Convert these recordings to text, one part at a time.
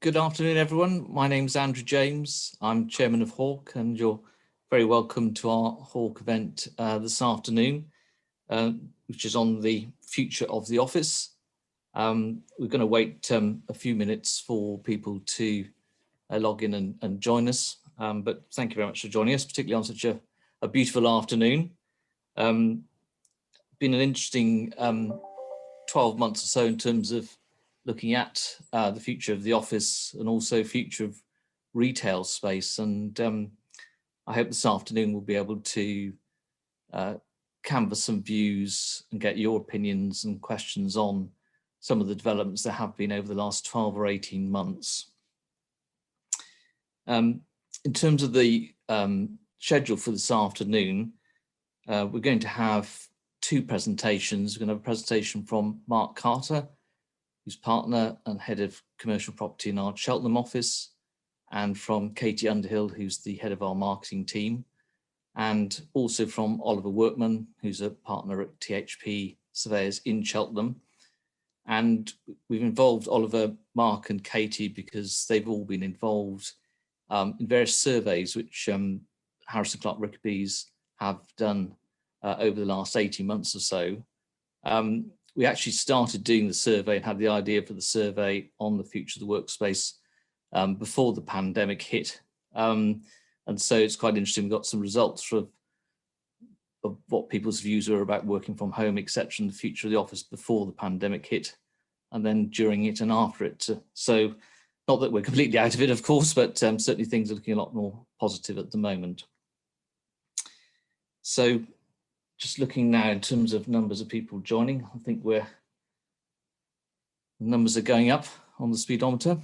Good afternoon, everyone. My name is Andrew James. I'm chairman of HAWCE, and you're very welcome to our HAWCE event this afternoon, which is on the future of the office. We're going to wait a few minutes for people to log in and join us. But thank you very much for joining us, particularly on such a beautiful afternoon. Been an interesting 12 months or so in terms of looking at the future of the office and also future of retail space. And I hope this afternoon we'll be able to canvass some views and get your opinions and questions on some of the developments that have been over the last 12 or 18 months. In terms of the schedule for this afternoon, we're going to have two presentations. We're going to have a presentation from Mark Carter, who's partner and head of commercial property in our Cheltenham office, and from Katie Underhill, who's the head of our marketing team, and also from Oliver Workman, who's a partner at THP Surveyors in Cheltenham. And we've involved Oliver, Mark and Katie because they've all been involved in various surveys which Harris and Clark Rickaby's have done over the last 18 months or so. We actually started doing the survey and had the idea for the survey on the future of the workspace before the pandemic hit. And so it's quite interesting. We got some results of what people's views were about working from home, etc., and the future of the office before the pandemic hit, and then during it and after it. So not that we're completely out of it, of course, but certainly things are looking a lot more positive at the moment. So just looking now in terms of numbers of people joining, I think the numbers are going up on the speedometer.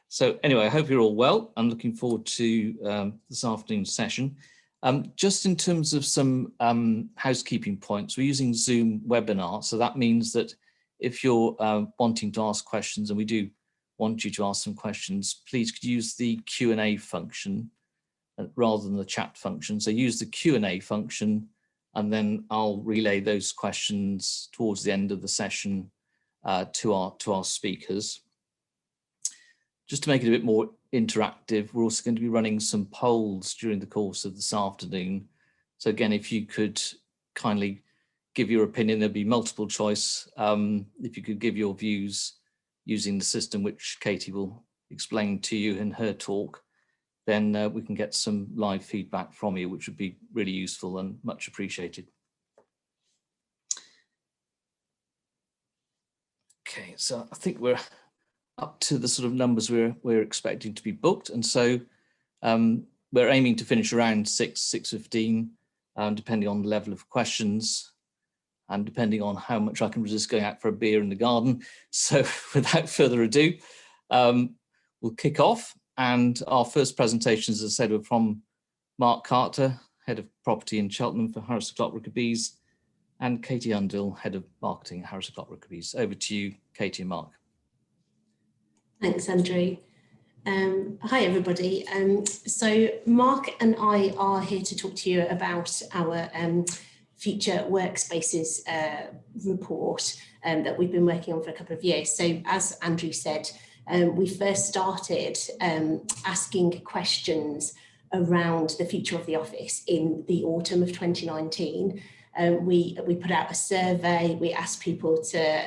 So anyway, I hope you're all well. I'm looking forward to this afternoon's session. Just in terms of some housekeeping points, we're using Zoom webinar. So that means that if you're wanting to ask questions, and we do want you to ask some questions, please could use the Q&A function rather than the chat function. So use the Q&A function, and then I'll relay those questions towards the end of the session to our speakers. Just to make it a bit more interactive, we're also going to be running some polls during the course of this afternoon. So again, if you could kindly give your opinion, there'll be multiple choice. If you could give your views using the system which Katie will explain to you in her talk, then we can get some live feedback from you, which would be really useful and much appreciated. Okay, so I think we're up to the sort of numbers we're expecting to be booked, and so we're aiming to finish around 6:15, depending on the level of questions and depending on how much I can resist going out for a beer in the garden. So without further ado, we'll kick off. And our first presentations, as I said, were from Mark Carter, head of property in Cheltenham for Harris and Clark Rickaby's, and Katie Underhill, head of marketing at Harris and Clark Rickaby's. Over to you, Katie and Mark. Thanks, Andrew. Hi, everybody. So Mark and I are here to talk to you about our future workspaces report that we've been working on for a couple of years. So as Andrew said, we first started asking questions around the future of the office in the autumn of 2019. We put out a survey. We asked people to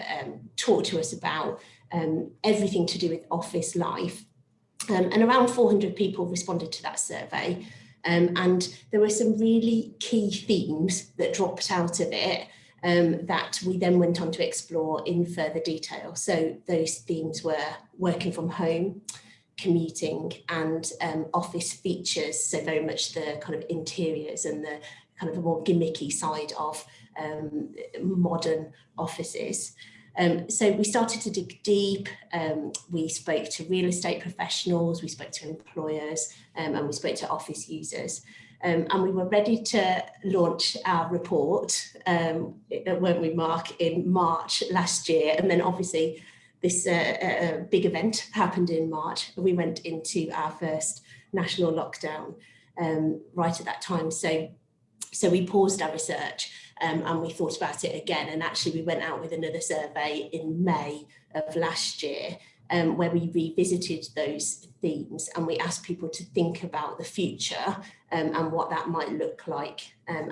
talk to us about everything to do with office life. And around 400 people responded to that survey. And there were some really key themes that dropped out of it that we then went on to explore in further detail. So those themes were working from home, commuting, and office features. So very much the kind of interiors and the kind of the more gimmicky side of modern offices. So we started to dig deep. We spoke to real estate professionals, we spoke to employers, and we spoke to office users. And we were ready to launch our report, weren't we, Mark, in March last year. And then obviously this big event happened in March. We went into our first national lockdown right at that time. So we paused our research and we thought about it again. And actually we went out with another survey in May of last year where we revisited those themes and we asked people to think about the future and what that might look like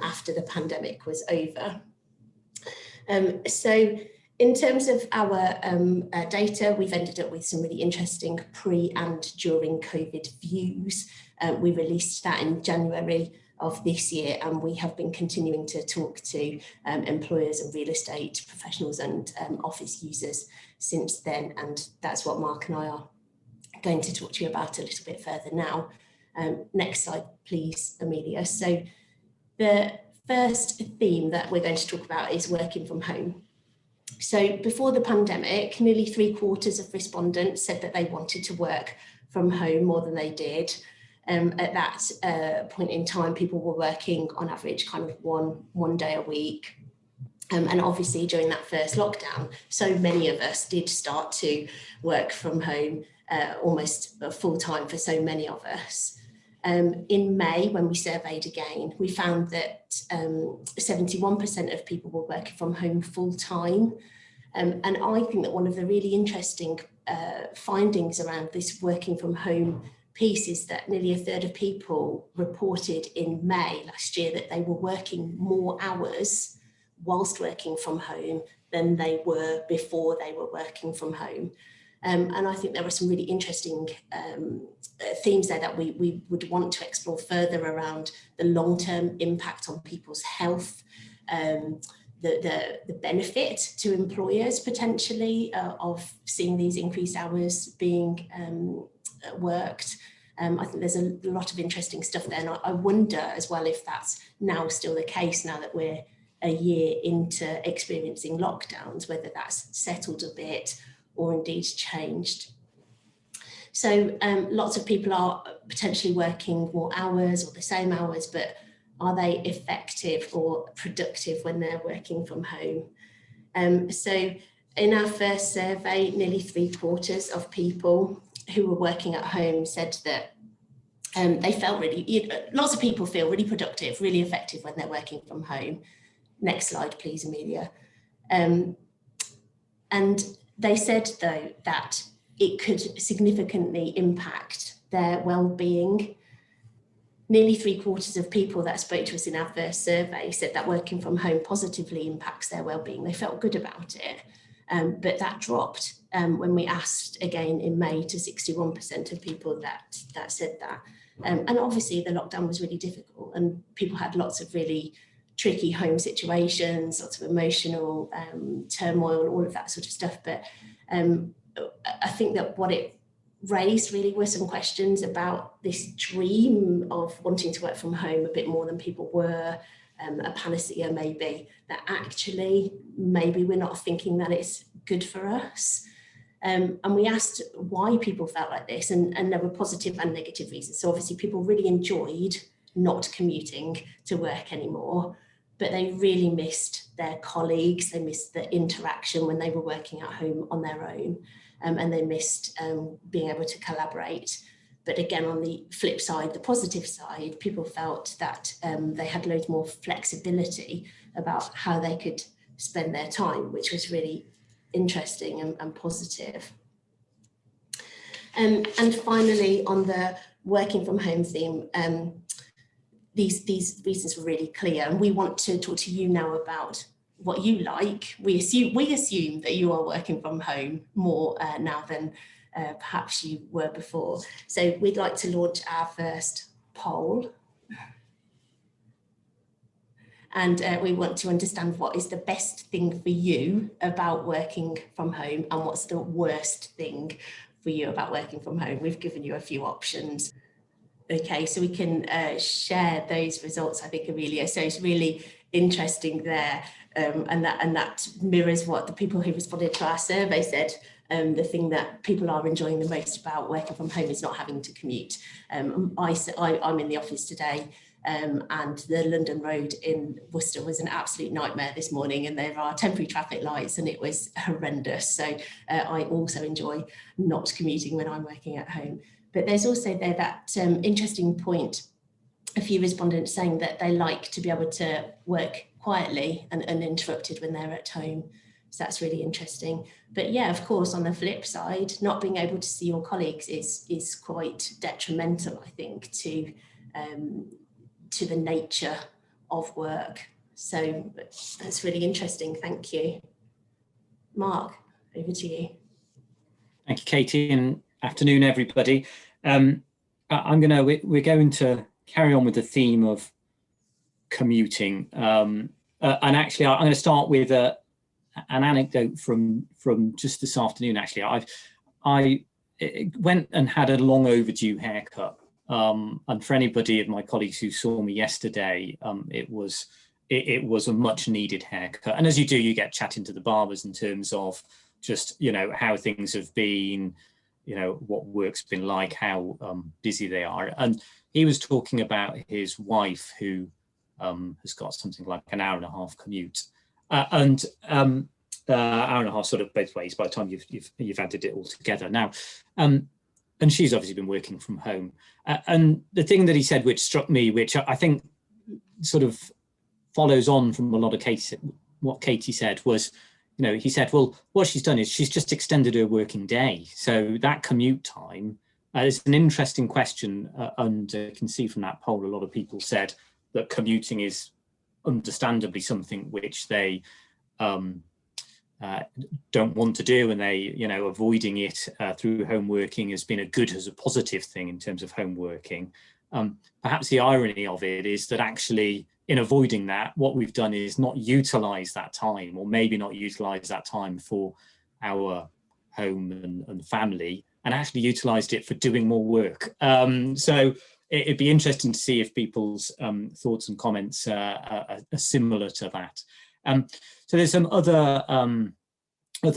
after the pandemic was over. So in terms of our data, we've ended up with some really interesting pre and during COVID views. We released that in January of this year, and we have been continuing to talk to employers and real estate professionals and office users since then, and that's what Mark and I are going to talk to you about a little bit further now. Next slide, please, Amelia. So the first theme that we're going to talk about is working from home. So before the pandemic, nearly 3/4 of respondents said that they wanted to work from home more than they did. At that point in time, people were working on average kind of one day a week. And obviously during that first lockdown, so many of us did start to work from home almost full time for so many of us. In May, when we surveyed again, we found that 71% of people were working from home full time. And I think that one of the really interesting findings around this working from home piece is that nearly 1/3 of people reported in May last year that they were working more hours whilst working from home than they were before they were working from home. And I think there are some really interesting themes there that we would want to explore further around the long-term impact on people's health, the benefit to employers potentially of seeing these increased hours being worked. I think there's a lot of interesting stuff there, and I wonder as well if that's now still the case now that we're a year into experiencing lockdowns, whether that's settled a bit or indeed changed. So lots of people are potentially working more hours or the same hours, but are they effective or productive when they're working from home? So in our first survey, nearly 3/4 of people who were working at home said that they felt really, lots of people feel really productive, really effective when they're working from home. Next slide, please, Amelia. And they said, though, that it could significantly impact their well-being. Nearly 3/4 of people that spoke to us in our first survey said that working from home positively impacts their well-being. They felt good about it, but that dropped when we asked again in May to 61% of people that said that. And obviously the lockdown was really difficult and people had lots of really tricky home situations, lots of emotional turmoil, all of that sort of stuff. But I think that what it raised really were some questions about this dream of wanting to work from home a bit more than people were, a panacea maybe, that actually maybe we're not thinking that it's good for us. And we asked why people felt like this, and there were positive and negative reasons. So obviously people really enjoyed not commuting to work anymore, but they really missed their colleagues, they missed the interaction when they were working at home on their own, and they missed being able to collaborate. But again, on the flip side, the positive side, people felt that they had loads more flexibility about how they could spend their time, which was really interesting and positive. And finally, on the working from home theme, these reasons were really clear, and we want to talk to you now about what you like. We assume that you are working from home more now than perhaps you were before. So we'd like to launch our first poll. And we want to understand what is the best thing for you about working from home and what's the worst thing for you about working from home. We've given you a few options. Okay, so we can share those results, I think, Amelia. So it's really interesting there, and that mirrors what the people who responded to our survey said. The thing that people are enjoying the most about working from home is not having to commute. I'm in the office today, and the London Road in Worcester was an absolute nightmare this morning, and there are temporary traffic lights and it was horrendous. So I also enjoy not commuting when I'm working at home. But there's also there that interesting point, a few respondents saying that they like to be able to work quietly and uninterrupted when they're at home. So that's really interesting. But yeah, of course, on the flip side, not being able to see your colleagues is quite detrimental, I think, to the nature of work. So that's really interesting. Thank you. Mark, over to you. Thank you, Katie, and afternoon, everybody. We're going to carry on with the theme of commuting, and actually, I'm going to start with an anecdote from just this afternoon. Actually, I went and had a long overdue haircut, and for anybody of my colleagues who saw me yesterday, it was a much needed haircut. And as you do, you get chatting to the barbers in terms of just, how things have been, what work's been like, how busy they are. And he was talking about his wife who has got something like an hour and a half commute, and hour and a half sort of both ways by the time you've added it all together now. And she's obviously been working from home. And the thing that he said, which struck me, which I think sort of follows on from a lot of what Katie said, was, he said, well, what she's done is she's just extended her working day. So that commute time is an interesting question. And you can see from that poll, a lot of people said that commuting is understandably something which they don't want to do, and they, avoiding it through home working has been as a positive thing in terms of home working. Perhaps the irony of it is that actually, in avoiding that, what we've done is not utilize that time, or maybe not utilize that time for our home and family, and actually utilized it for doing more work. So it'd be interesting to see if people's thoughts and comments are similar to that. So there's some other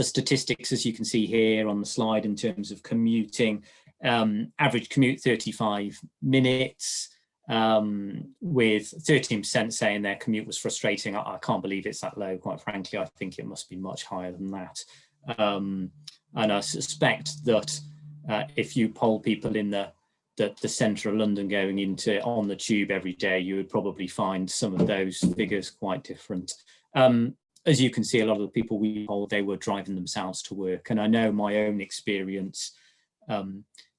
statistics, as you can see here on the slide, in terms of commuting. Average commute 35 minutes, with 13% saying their commute was frustrating. I can't believe it's that low, quite frankly. I think it must be much higher than that. And I suspect that if you poll people in the centre of London going on the tube every day, you would probably find some of those figures quite different. As you can see, a lot of the people we polled, they were driving themselves to work. And I know my own experience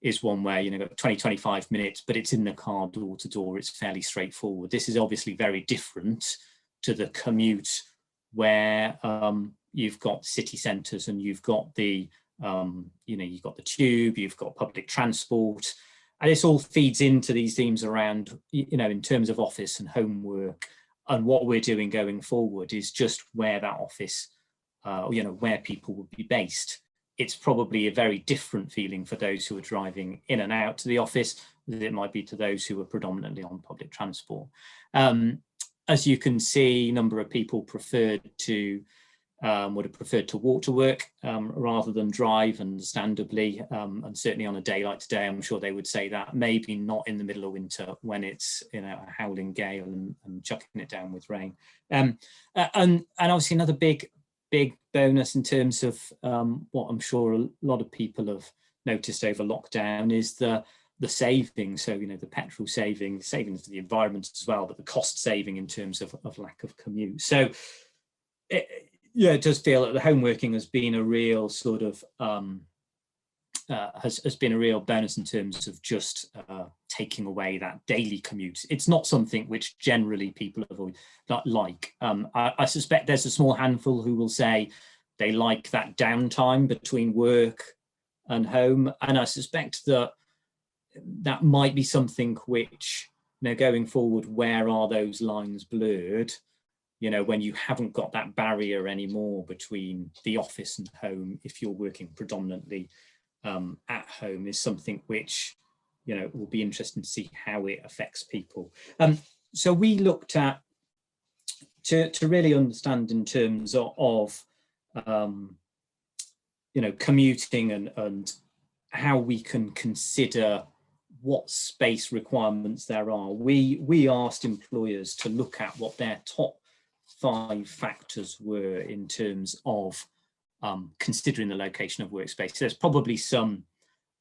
is one where, 20-25 minutes, but it's in the car door to door. It's fairly straightforward. This is obviously very different to the commute where you've got city centres and you've got the, you've got the tube, you've got public transport, and this all feeds into these themes around, in terms of office and homework. And what we're doing going forward is just where that office, where people would be based. It's probably a very different feeling for those who are driving in and out to the office than it might be to those who are predominantly on public transport. As you can see, a number of people would have preferred to walk to work rather than drive, understandably, and certainly on a day like today, I'm sure they would say that. Maybe not in the middle of winter when it's a howling gale and chucking it down with rain. And obviously another big bonus in terms of what I'm sure a lot of people have noticed over lockdown is the savings. So, the petrol savings for the environment as well, but the cost saving in terms of lack of commute. So, it does feel that the home working has been a real sort of has been a real bonus in terms of just taking away that daily commute. It's not something which generally people avoid, like. I suspect there's a small handful who will say they like that downtime between work and home, and I suspect that might be something which, going forward, where are those lines blurred? When you haven't got that barrier anymore between the office and home, if you're working predominantly at home, is something which, will be interesting to see how it affects people. So we looked at, to really understand in terms of commuting and how we can consider what space requirements there are. We asked employers to look at what their top 5 factors were in terms of considering the location of workspace. There's probably some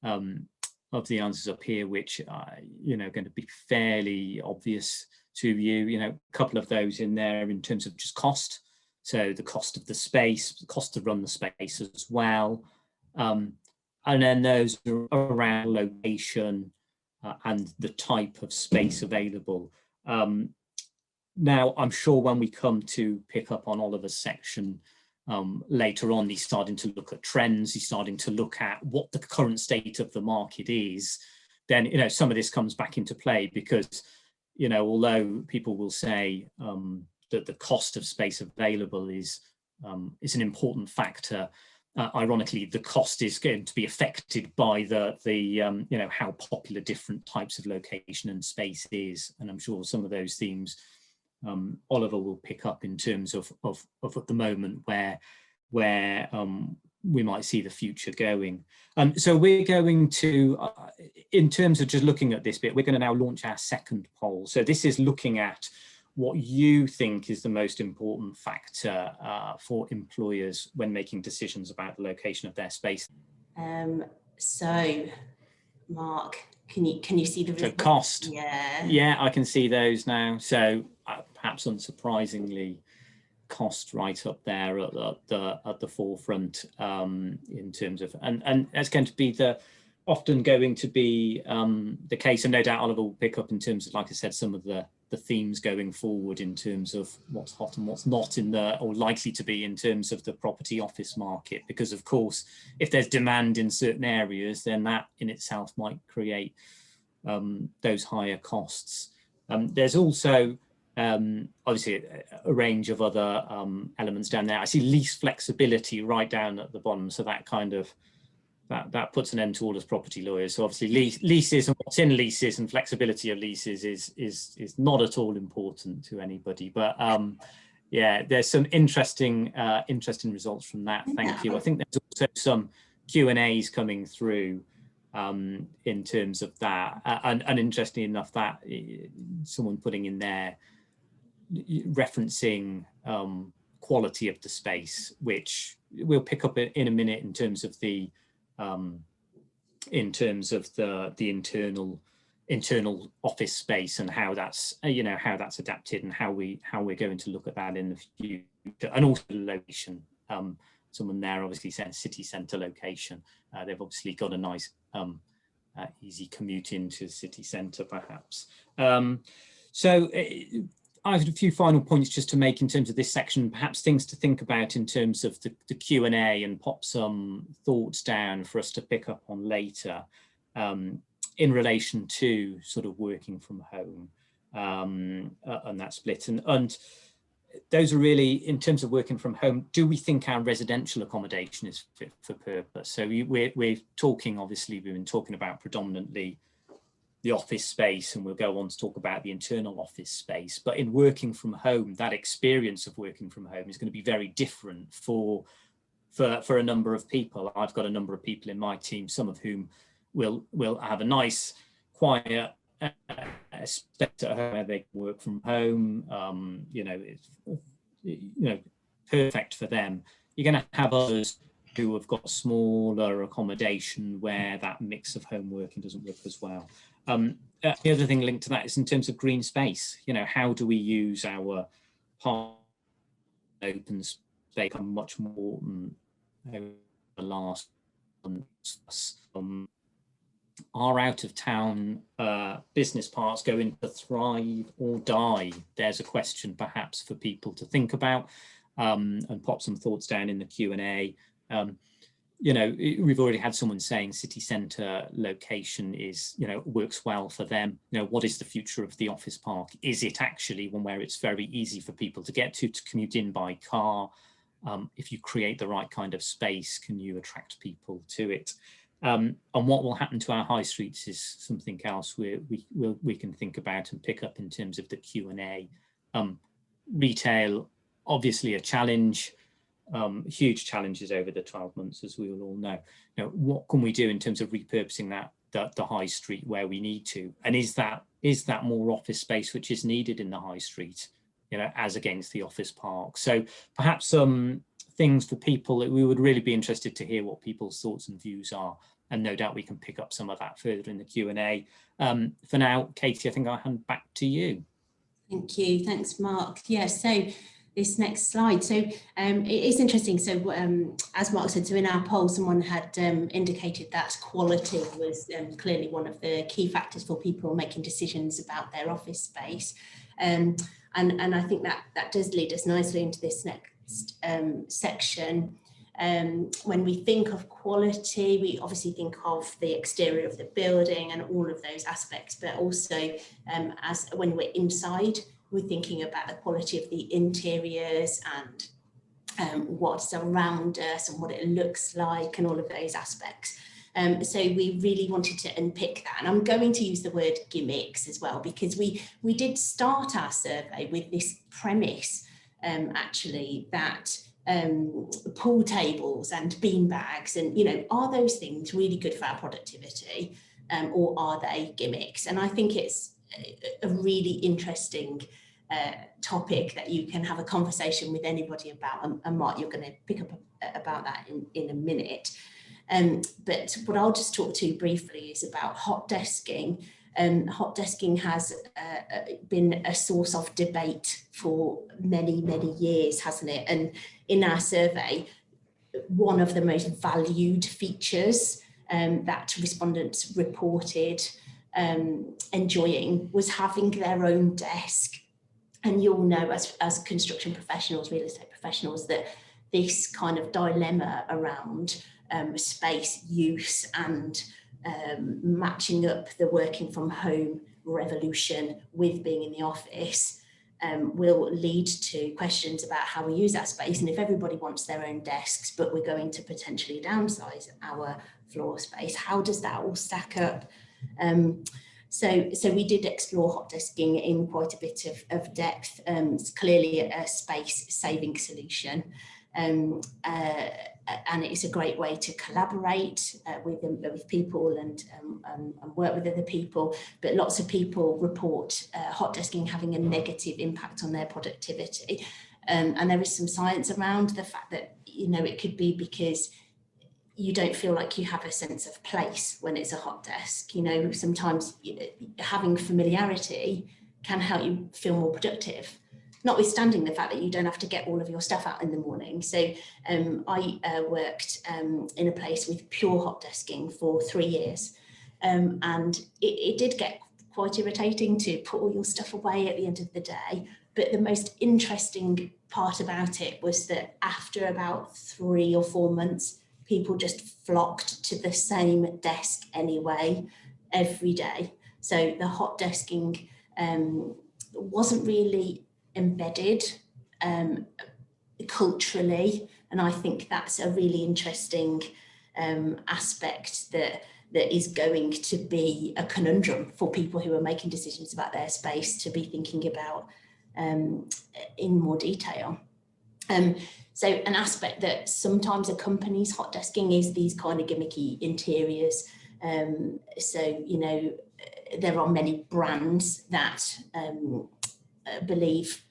of the answers up here which are going to be fairly obvious to you. A couple of those in there in terms of just cost. So the cost of the space, the cost to run the space as well. And then those are around location and the type of space available. Now, I'm sure when we come to pick up on Oliver's section later on, he's starting to look at trends, he's starting to look at what the current state of the market is. Then, you know, some of this comes back into play because, you know, although people will say that the cost of space available is an important factor, ironically, the cost is going to be affected by the you know, how popular different types of location and space is. And I'm sure some of those themes Oliver will pick up in terms of at the moment where we might see the future going. So we're going to, in terms of just looking at this bit, we're going to now launch our second poll. So this is looking at what you think is the most important factor for employers when making decisions about the location of their space. So, Mark, can you see the results? So cost. Yeah, I can see those now. So perhaps unsurprisingly, cost right up there at the forefront in terms of, and that's going to be often going to be the case, and no doubt Oliver will pick up in terms of, like I said, some of the themes going forward in terms of what's hot and what's not in or likely to be in terms of the property office market, because of course if there's demand in certain areas, then that in itself might create those higher costs. There's also obviously a range of other elements down there. I see lease flexibility right down at the bottom, so that kind of that puts an end to all as property lawyers. So obviously leases and what's in leases and flexibility of leases is not at all important to anybody. But yeah, there's some interesting results from that. Thank you. I think there's also some Q&As coming through in terms of that. And interestingly enough, that someone putting in there referencing quality of the space, which we'll pick up in a minute in terms of the internal office space and how that's how that's adapted and how we're going to look at that in the future, and also location. Someone there obviously said city centre location. They've obviously got a nice easy commute into the city centre perhaps. So I have a few final points just to make in terms of this section, perhaps things to think about in terms of the Q&A, and pop some thoughts down for us to pick up on later in relation to sort of working from home and that split. And those are really, in terms of working from home, do we think our residential accommodation is fit for purpose? So we're talking, obviously, we've been talking about predominantly the office space, and we'll go on to talk about the internal office space. But in working from home, that experience of working from home is going to be very different for a number of people. I've got a number of people in my team, some of whom will have a nice, quiet space at home where they can work from home. It's perfect for them. You're going to have others who have got smaller accommodation where that mix of home working doesn't work as well. The other thing linked to that is in terms of green space. How do we use our open space much more over the last months? Are out of town business parks going to thrive or die? There's a question perhaps for people to think about, and pop some thoughts down in the Q&A. We've already had someone saying city centre location is, works well for them. What is the future of the office park? Is it actually one where it's very easy for people to get to commute in by car? If you create the right kind of space, can you attract people to it? And what will happen to our high streets is something else we can think about and pick up in terms of the Q&A. Retail, obviously a challenge. Huge challenges over the 12 months, as we will all know. What can we do in terms of repurposing the high street where we need to? And is that more office space which is needed in the high street, as against the office park? So perhaps some things for people that we would really be interested to hear what people's thoughts and views are. And no doubt we can pick up some of that further in the Q&A. For now, Katie, I think I'll hand back to you. Thank you. Thanks, Mark. Yeah, so this next slide. So it is interesting. So as Mark said, so in our poll, someone had indicated that quality was clearly one of the key factors for people making decisions about their office space. And I think that does lead us nicely into this next section. When we think of quality, we obviously think of the exterior of the building and all of those aspects, but also as when we're inside, we're thinking about the quality of the interiors and what's around us and what it looks like and all of those aspects. So we really wanted to unpick that. And I'm going to use the word gimmicks as well, because we did start our survey with this premise, actually, that pool tables and bean bags and, you know, are those things really good for our productivity, or are they gimmicks? And I think it's a really interesting topic that you can have a conversation with anybody about, and Mark, you're going to pick up about that in a minute. But what I'll just talk to briefly is about hot desking. Hot desking has been a source of debate for many, many years, hasn't it? And in our survey, one of the most valued features that respondents reported enjoying was having their own desk. And you'll know as construction professionals, real estate professionals, that this kind of dilemma around space use and matching up the working from home revolution with being in the office will lead to questions about how we use our space. And if everybody wants their own desks, but we're going to potentially downsize our floor space, how does that all stack up? So we did explore hot desking in quite a bit of depth. It's clearly a space saving solution. And it's a great way to collaborate with people and work with other people. But lots of people report hot desking having a negative impact on their productivity. And there is some science around the fact that, you know, it could be because you don't feel like you have a sense of place when it's a hot desk. You know, sometimes having familiarity can help you feel more productive, notwithstanding the fact that you don't have to get all of your stuff out in the morning. So I worked in a place with pure hot desking for 3 years. And it did get quite irritating to put all your stuff away at the end of the day. But the most interesting part about it was that after about 3 or 4 months, people just flocked to the same desk anyway, every day. So the hot desking wasn't really embedded culturally, and I think that's a really interesting aspect that is going to be a conundrum for people who are making decisions about their space to be thinking about in more detail. So an aspect that sometimes accompanies hot desking is these kind of gimmicky interiors. So, you know, there are many brands that believe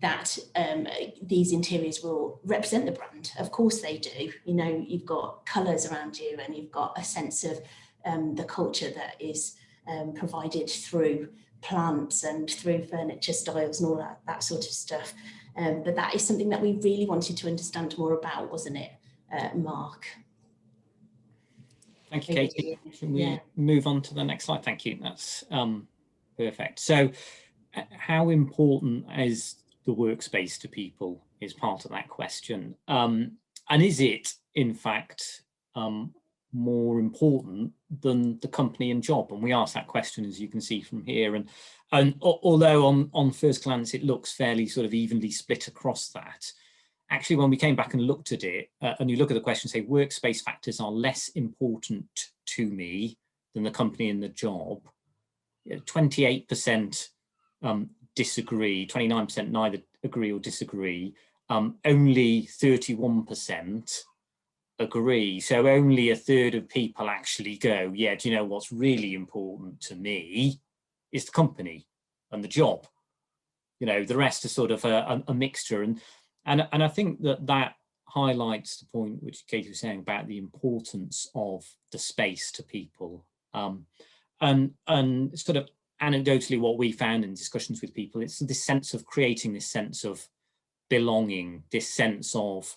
that these interiors will represent the brand. Of course they do. You know, you've got colours around you and you've got a sense of the culture that is provided through plants and through furniture styles and all that sort of stuff. But that is something that we really wanted to understand more about, wasn't it, Mark? Thank you, Katie. Can we move on to the next slide? Thank you. That's perfect. So how important is the workspace to people is part of that question. And is it, in fact, more important than the company and job? And we asked that question, as you can see from here. And although on first glance, it looks fairly sort of evenly split across that, actually, when we came back and looked at it, and you look at the question, say, workspace factors are less important to me than the company and the job, 28% disagree, 29% neither agree or disagree, only 31% agree. So only a third of people actually go, yeah, do you know what's really important to me is the company and the job. You know, the rest is sort of a mixture. And I think that highlights the point which Katie was saying about the importance of the space to people. And sort of anecdotally, what we found in discussions with people, it's this sense of creating this sense of belonging, this sense of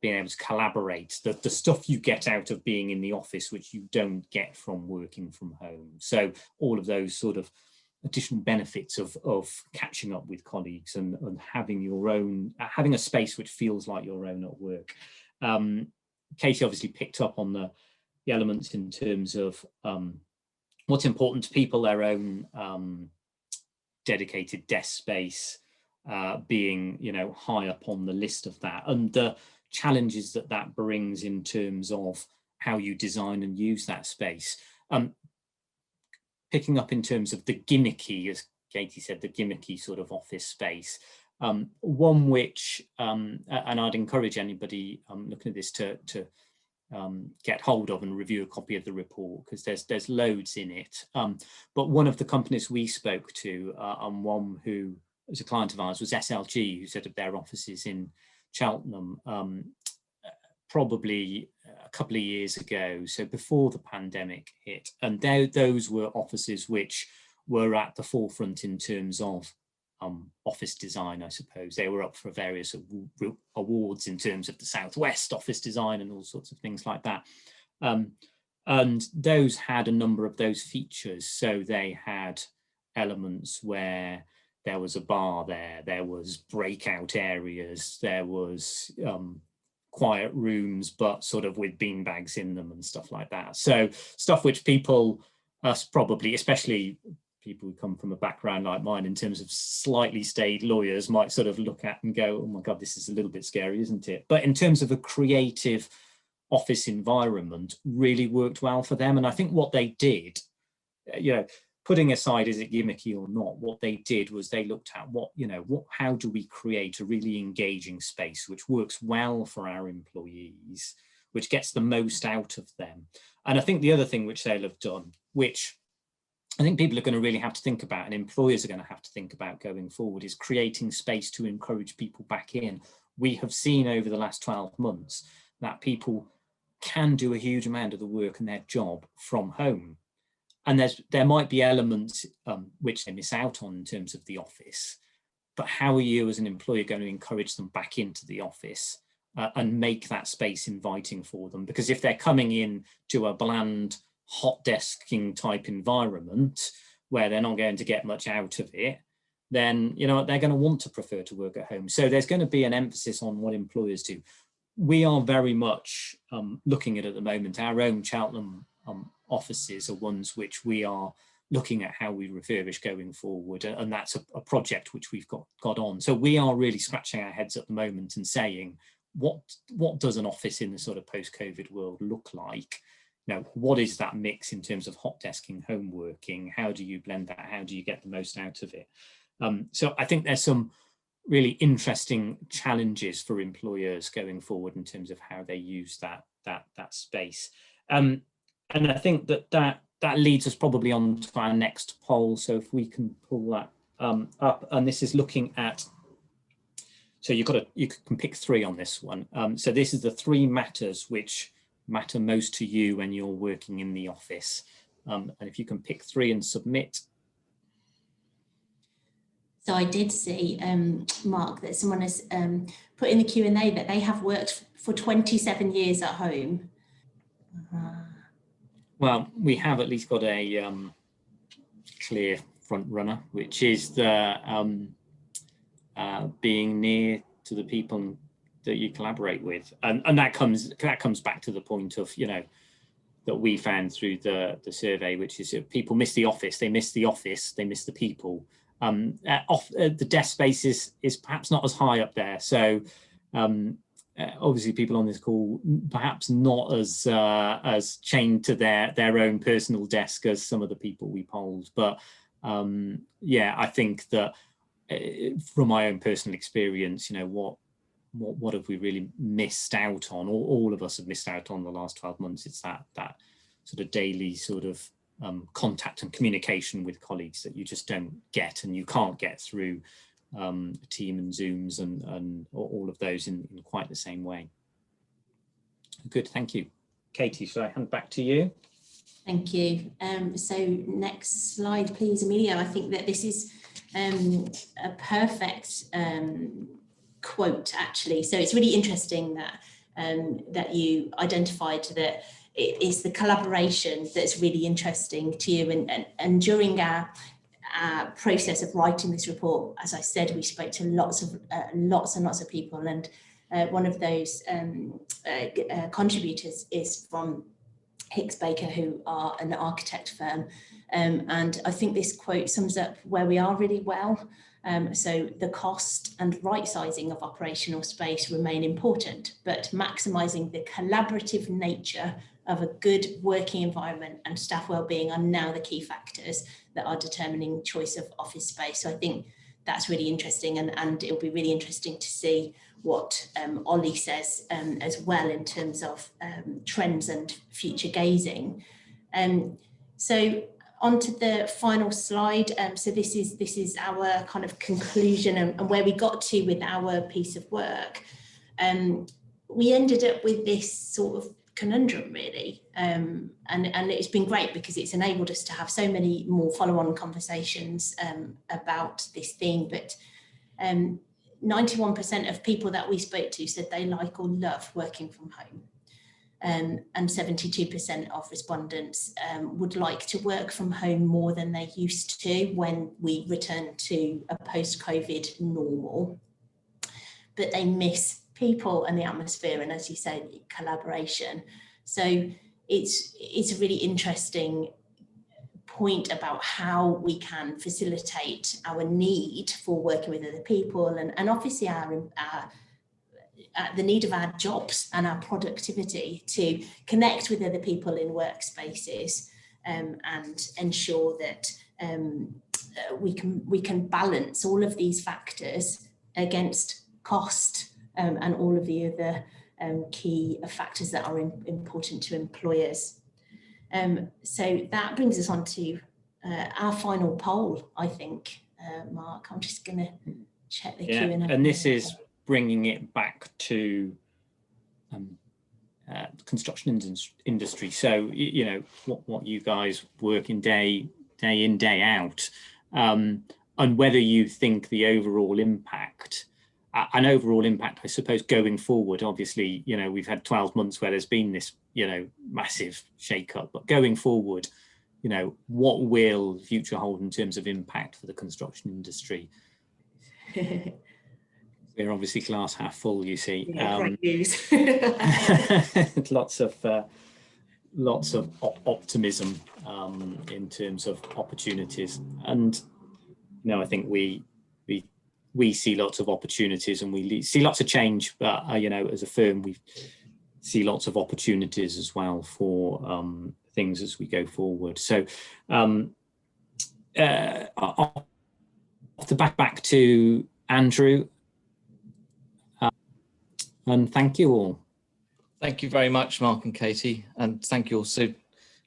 being able to collaborate, the stuff you get out of being in the office, which you don't get from working from home. So all of those sort of additional benefits of catching up with colleagues and having your own, having a space which feels like your own at work. Katie obviously picked up on the elements in terms of what's important to people, their own dedicated desk space being, you know, high up on the list of that, and the challenges that that brings in terms of how you design and use that space. Picking up in terms of the gimmicky, as Katie said, the gimmicky sort of office space, one which, and I'd encourage anybody looking at this to get hold of and review a copy of the report, because there's loads in it. But one of the companies we spoke to, and one who was a client of ours, was SLG, who set up their offices in Cheltenham probably a couple of years ago, so before the pandemic hit. And those were offices which were at the forefront in terms of office design, I suppose. They were up for various awards in terms of the Southwest office design and all sorts of things like that. And those had a number of those features. So they had elements where there was a bar there was breakout areas, there was quiet rooms, but sort of with beanbags in them and stuff like that. So stuff which people, us probably, especially people who come from a background like mine in terms of slightly staid lawyers, might sort of look at and go, oh my God, this is a little bit scary, isn't it? But in terms of a creative office environment, really worked well for them. And I think what they did, you know, putting aside is it gimmicky or not, what they did was they looked at how do we create a really engaging space which works well for our employees, which gets the most out of them. And I think the other thing which they'll have done, which I think people are going to really have to think about, and employers are going to have to think about going forward, is creating space to encourage people back in. We have seen over the last 12 months that people can do a huge amount of the work and their job from home. And there might be elements which they miss out on in terms of the office, but how are you as an employer going to encourage them back into the office and make that space inviting for them? Because if they're coming in to a bland hot desking type environment where they're not going to get much out of it, then they're going to want to prefer to work at home. So there's going to be an emphasis on what employers do. We are very much looking at the moment, our own Cheltenham offices are ones which we are looking at how we refurbish going forward, and that's a project which we've got on. So we are really scratching our heads at the moment and saying, what does an office in the sort of post-COVID world look like? What is that mix in terms of hot desking, home working? How do you blend that? How do you get the most out of it? So I think there's some really interesting challenges for employers going forward in terms of how they use that space. And I think that leads us probably on to our next poll. So if we can pull that up, and this is looking at, so you can pick 3 on this one. So this is the 3 matters which matter most to you when you're working in the office. And if you can pick 3 and submit. So I did see, Mark, that someone has put in the Q&A that they have worked for 27 years at home. Well, we have at least got a clear front runner, which is the being near to the people that you collaborate with, and that comes back to the point of that we found through the survey, which is that people miss the office, they miss the people. The desk space is perhaps not as high up there, so obviously people on this call perhaps not as chained to their own personal desk as some of the people we polled, but yeah, I think that from my own personal experience, what have we really missed out on, or all of us have missed out on the last 12 months? It's that sort of daily sort of contact and communication with colleagues that you just don't get, and you can't get through Team and Zooms and all of those in quite the same way. Good, thank you. Katie, should I hand back to you? Thank you. So next slide, please, Amelia. I think that this is a perfect quote, actually. So it's really interesting that that you identified that it is the collaboration that's really interesting to you. And during our process of writing this report, as I said, we spoke to lots and lots of people, and one of those contributors is from Hicks Baker, who are an architect firm, and I think this quote sums up where we are really well. So the cost and right sizing of operational space remain important, but maximising the collaborative nature of a good working environment and staff wellbeing are now the key factors that are determining choice of office space. So I think that's really interesting, and it'll be really interesting to see what Ollie says as well in terms of trends and future gazing. So on to the final slide. So this is our kind of conclusion and where we got to with our piece of work. We ended up with this sort of conundrum, really, and it's been great because it's enabled us to have so many more follow-on conversations about this theme. But 91% of people that we spoke to said they like or love working from home. And 72% of respondents would like to work from home more than they used to when we return to a post-COVID normal. But they miss people and the atmosphere, and as you say, collaboration. So it's a really interesting point about how we can facilitate our need for working with other people, and obviously the need of our jobs and our productivity to connect with other people in workspaces, and ensure that we can balance all of these factors against cost and all of the other key factors that are important to employers. So that brings us on to our final poll, I think. Mark, I'm just going to check the Q&A. And this is bringing it back to construction industry. So, you know, what you guys work in day in, day out, and whether you think the overall impact, I suppose, going forward. Obviously, you know, we've had 12 months where there's been this, you know, massive shake-up, but going forward, you know, what will the future hold in terms of impact for the construction industry? We're obviously glass half full, you see. Yeah, great news. lots of optimism in terms of opportunities, and you know, I think we see lots of opportunities, and we see lots of change. But you know, as a firm, we see lots of opportunities as well for things as we go forward. So, off the back to Andrew. And thank you all. Thank you very much, Mark and Katie. And thank you also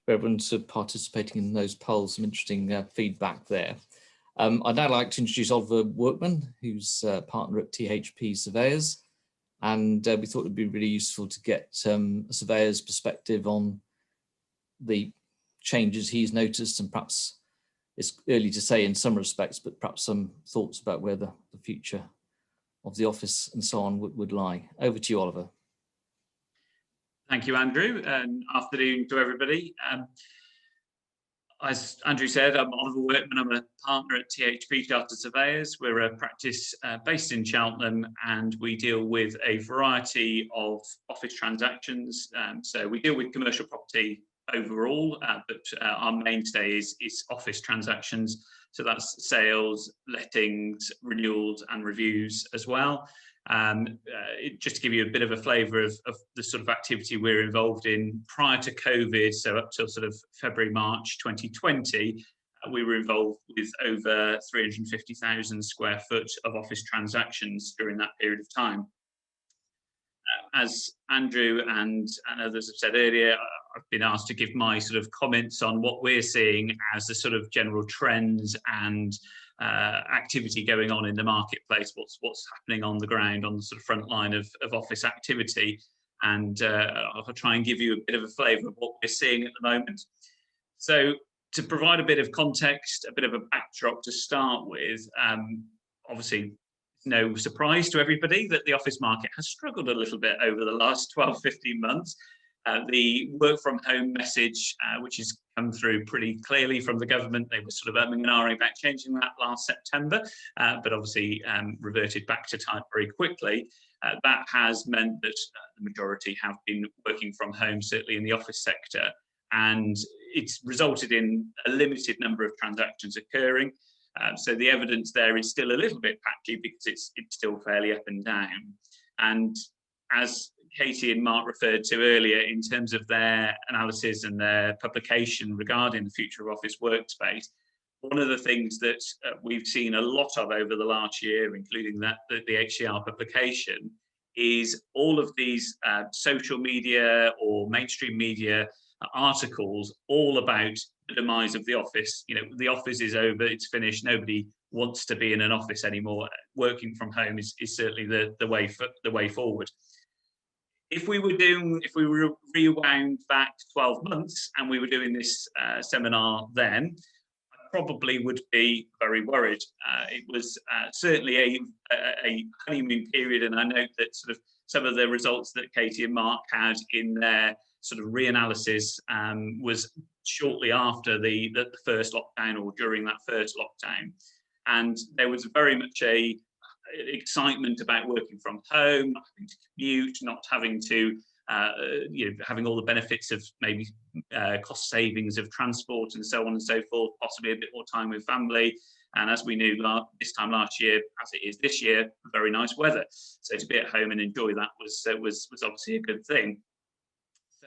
for everyone for participating in those polls. Some interesting feedback there. I'd now like to introduce Oliver Workman, who's a partner at THP Surveyors. And we thought it'd be really useful to get a surveyor's perspective on the changes he's noticed, and perhaps it's early to say in some respects, but perhaps some thoughts about where the future of the office and so on would lie. Over to you, Oliver. Thank you, Andrew, and afternoon to everybody. As Andrew said, I'm Oliver Workman. I'm a partner at THP Chartered Surveyors. We're a practice based in Cheltenham, and we deal with a variety of office transactions. So we deal with commercial property overall, but our mainstay is office transactions. So that's sales, lettings, renewals and reviews as well. Just to give you a bit of a flavour of the sort of activity we're involved in prior to COVID, so up till sort of February, March 2020, we were involved with over 350,000 square foot of office transactions during that period of time. As Andrew and others have said earlier, I've been asked to give my sort of comments on what we're seeing as the sort of general trends and activity going on in the marketplace, what's happening on the ground, on the sort of front line of office activity. And I'll try and give you a bit of a flavour of what we're seeing at the moment. So to provide a bit of context, a bit of a backdrop to start with, obviously no surprise to everybody that the office market has struggled a little bit over the last 12, 15 months. The work from home message, which has come through pretty clearly from the government, they were sort of umming and ahhing about changing that last September, but obviously reverted back to type very quickly. That has meant that the majority have been working from home, certainly in the office sector, and it's resulted in a limited number of transactions occurring. So the evidence there is still a little bit patchy because it's still fairly up and down. And as Katie and Mark referred to earlier, in terms of their analysis and their publication regarding the future of office workspace, one of the things that we've seen a lot of over the last year, including the HCR publication, is all of these social media or mainstream media articles all about the demise of the office. You know, the office is over, it's finished, nobody wants to be in an office anymore. Working from home is certainly the way forward. If we were rewound back 12 months and we were doing this seminar then, I probably would be very worried. It was certainly a honeymoon period, and I note that sort of some of the results that Katie and Mark had in their sort of reanalysis was shortly after the first lockdown or during that first lockdown. And there was very much a excitement about working from home, not having to commute, not having to, having all the benefits of maybe cost savings of transport and so on and so forth, possibly a bit more time with family. And as we knew this time last year, as it is this year, very nice weather. So to be at home and enjoy that was obviously a good thing.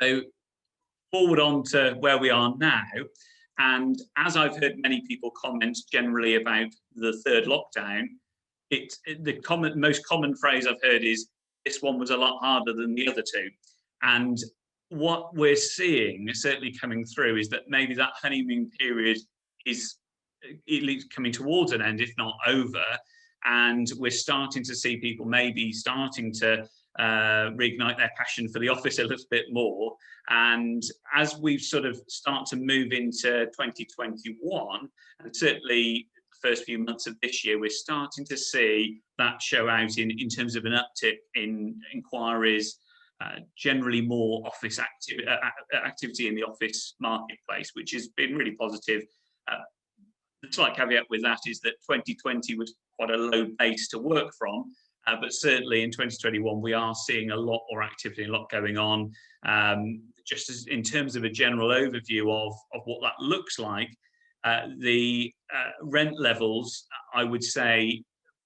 So forward on to where we are now. And as I've heard many people comment generally about the third lockdown, the most common phrase I've heard is, this one was a lot harder than the other two. And what we're seeing, certainly coming through, is that maybe that honeymoon period is at least coming towards an end, if not over. And we're starting to see people maybe starting to reignite their passion for the office a little bit more. And as we sort of start to move into 2021, and certainly the first few months of this year, we're starting to see that show out in terms of an uptick in inquiries, generally more office activity in the office marketplace, which has been really positive. The slight caveat with that is that 2020 was quite a low base to work from, but certainly in 2021 we are seeing a lot more activity, a lot going on. Just as in terms of a general overview of what that looks like, the rent levels, I would say,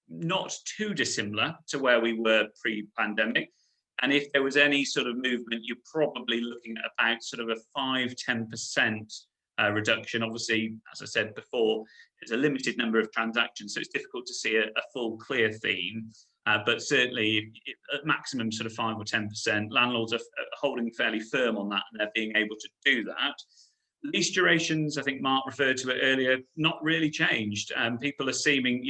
not too dissimilar to where we were pre-pandemic. And if there was any sort of movement, you're probably looking at about sort of a 5–10% reduction. Obviously, as I said before, there's a limited number of transactions, so it's difficult to see a full clear theme. But certainly at maximum sort of 5 or 10%, landlords are holding fairly firm on that, and they're being able to do that. Lease durations, I think Mark referred to it earlier, not really changed. People are seeming,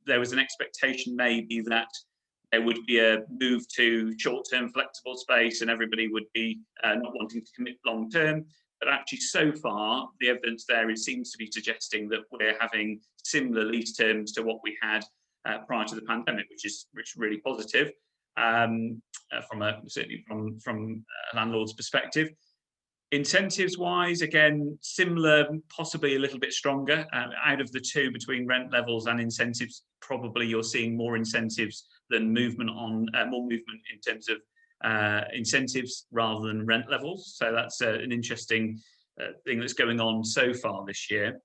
there was an expectation maybe that there would be a move to short-term flexible space and everybody would be not wanting to commit long-term. But actually, so far, the evidence there seems to be suggesting that we're having similar lease terms to what we had prior to the pandemic, which is really positive certainly from a landlord's perspective. Incentives-wise, again, similar, possibly a little bit stronger. Out of the two, between rent levels and incentives, probably you're seeing more incentives than more movement in terms of incentives rather than rent levels. So that's an interesting thing that's going on so far this year.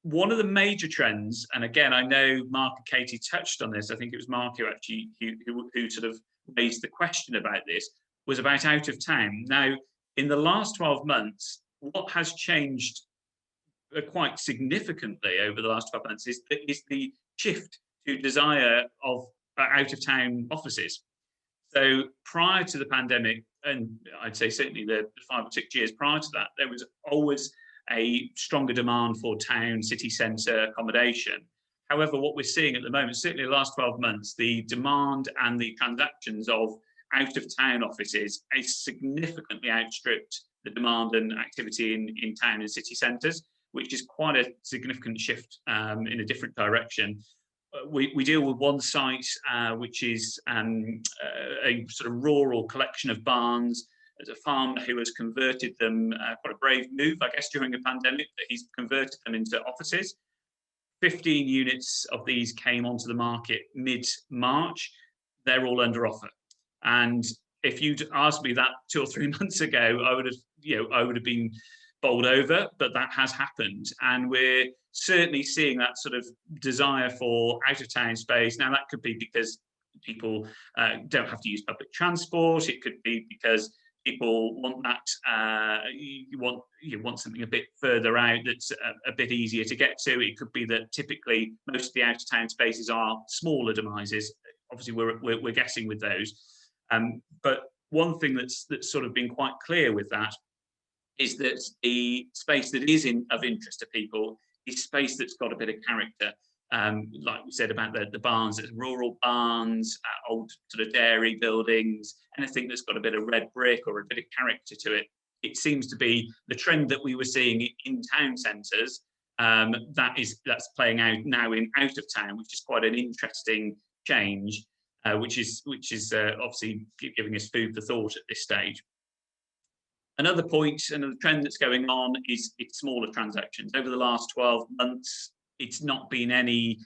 One of the major trends, and again, I know Mark and Katie touched on this, I think it was Mark who actually who sort of raised the question about this, was about out of town. Now, in the last 12 months, what has changed quite significantly over the last 12 months is the shift to desire of out of town offices. So prior to the pandemic, and I'd say certainly the 5 or 6 years prior to that, there was always a stronger demand for town, city centre accommodation. However, what we're seeing at the moment, certainly the last 12 months, the demand and the transactions of out of town offices has significantly outstripped the demand and activity in town and city centres, which is quite a significant shift in a different direction. we deal with one site which is a sort of rural collection of barns. There's a farmer who has converted them, quite a brave move, I guess, during a pandemic, that he's converted them into offices. 15 units of these came onto the market mid-March. They're all under offer. And if you'd asked me that 2 or 3 months ago, I would have been bowled over, but that has happened. And we're certainly seeing that sort of desire for out-of-town space. Now, that could be because people don't have to use public transport. It could be because people want that, you want something a bit further out that's a bit easier to get to. It could be that typically most of the out-of-town spaces are smaller demises. Obviously, we're guessing with those. But one thing that's sort of been quite clear with that is that the space that is of interest to people is space that's got a bit of character. Like we said about the barns, there's rural barns, old sort of dairy buildings, anything that's got a bit of red brick or a bit of character to it. It seems to be the trend that we were seeing in town centres. That's playing out now in out of town, which is quite an interesting change, which is obviously giving us food for thought at this stage. Another point, another trend that's going on is it's smaller transactions. Over the last 12 months, it's not been any,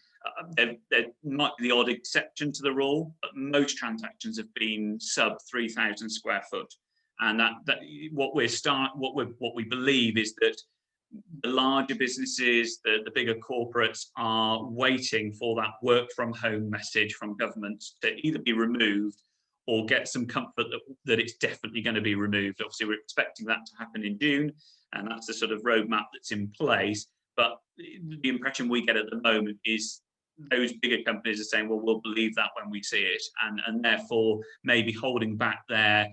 there might be the odd exception to the rule, but most transactions have been sub 3,000 square foot. And what we believe is that the larger businesses, the bigger corporates are waiting for that work from home message from government to either be removed or get some comfort that it's definitely going to be removed. Obviously, we're expecting that to happen in June, and that's the sort of roadmap that's in place. But the impression we get at the moment is those bigger companies are saying, well, we'll believe that when we see it, and therefore maybe holding back their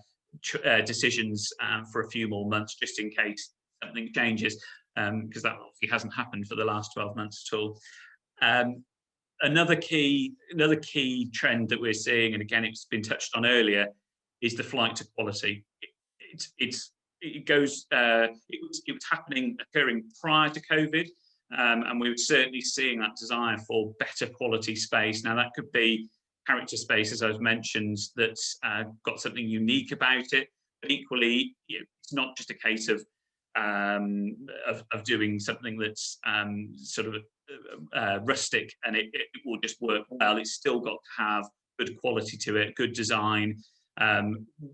decisions for a few more months, just in case something changes, because that obviously hasn't happened for the last 12 months at all. Another key trend that we're seeing, and again, it's been touched on earlier, is the flight to quality. It was occurring prior to COVID, and we were certainly seeing that desire for better quality space. Now, that could be character space, as I've mentioned, that's got something unique about it, but equally, it's not just a case of doing something that's sort of rustic and it will just work well. It's still got to have good quality to it, good design.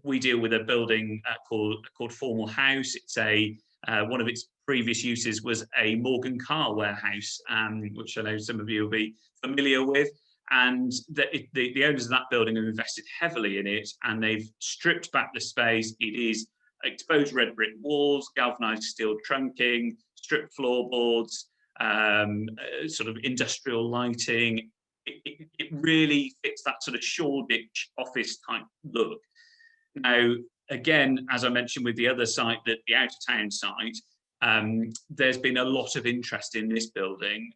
We deal with a building called Formal House. It's one of its previous uses was a Morgan car warehouse, which I know some of you will be familiar with. And the owners of that building have invested heavily in it, and they've stripped back the space. It is exposed red brick walls, galvanized steel trunking, stripped floorboards, sort of industrial lighting. It really fits that sort of Shoreditch office type look. Now, again, as I mentioned with the other site, the out of town site, there's been a lot of interest in this building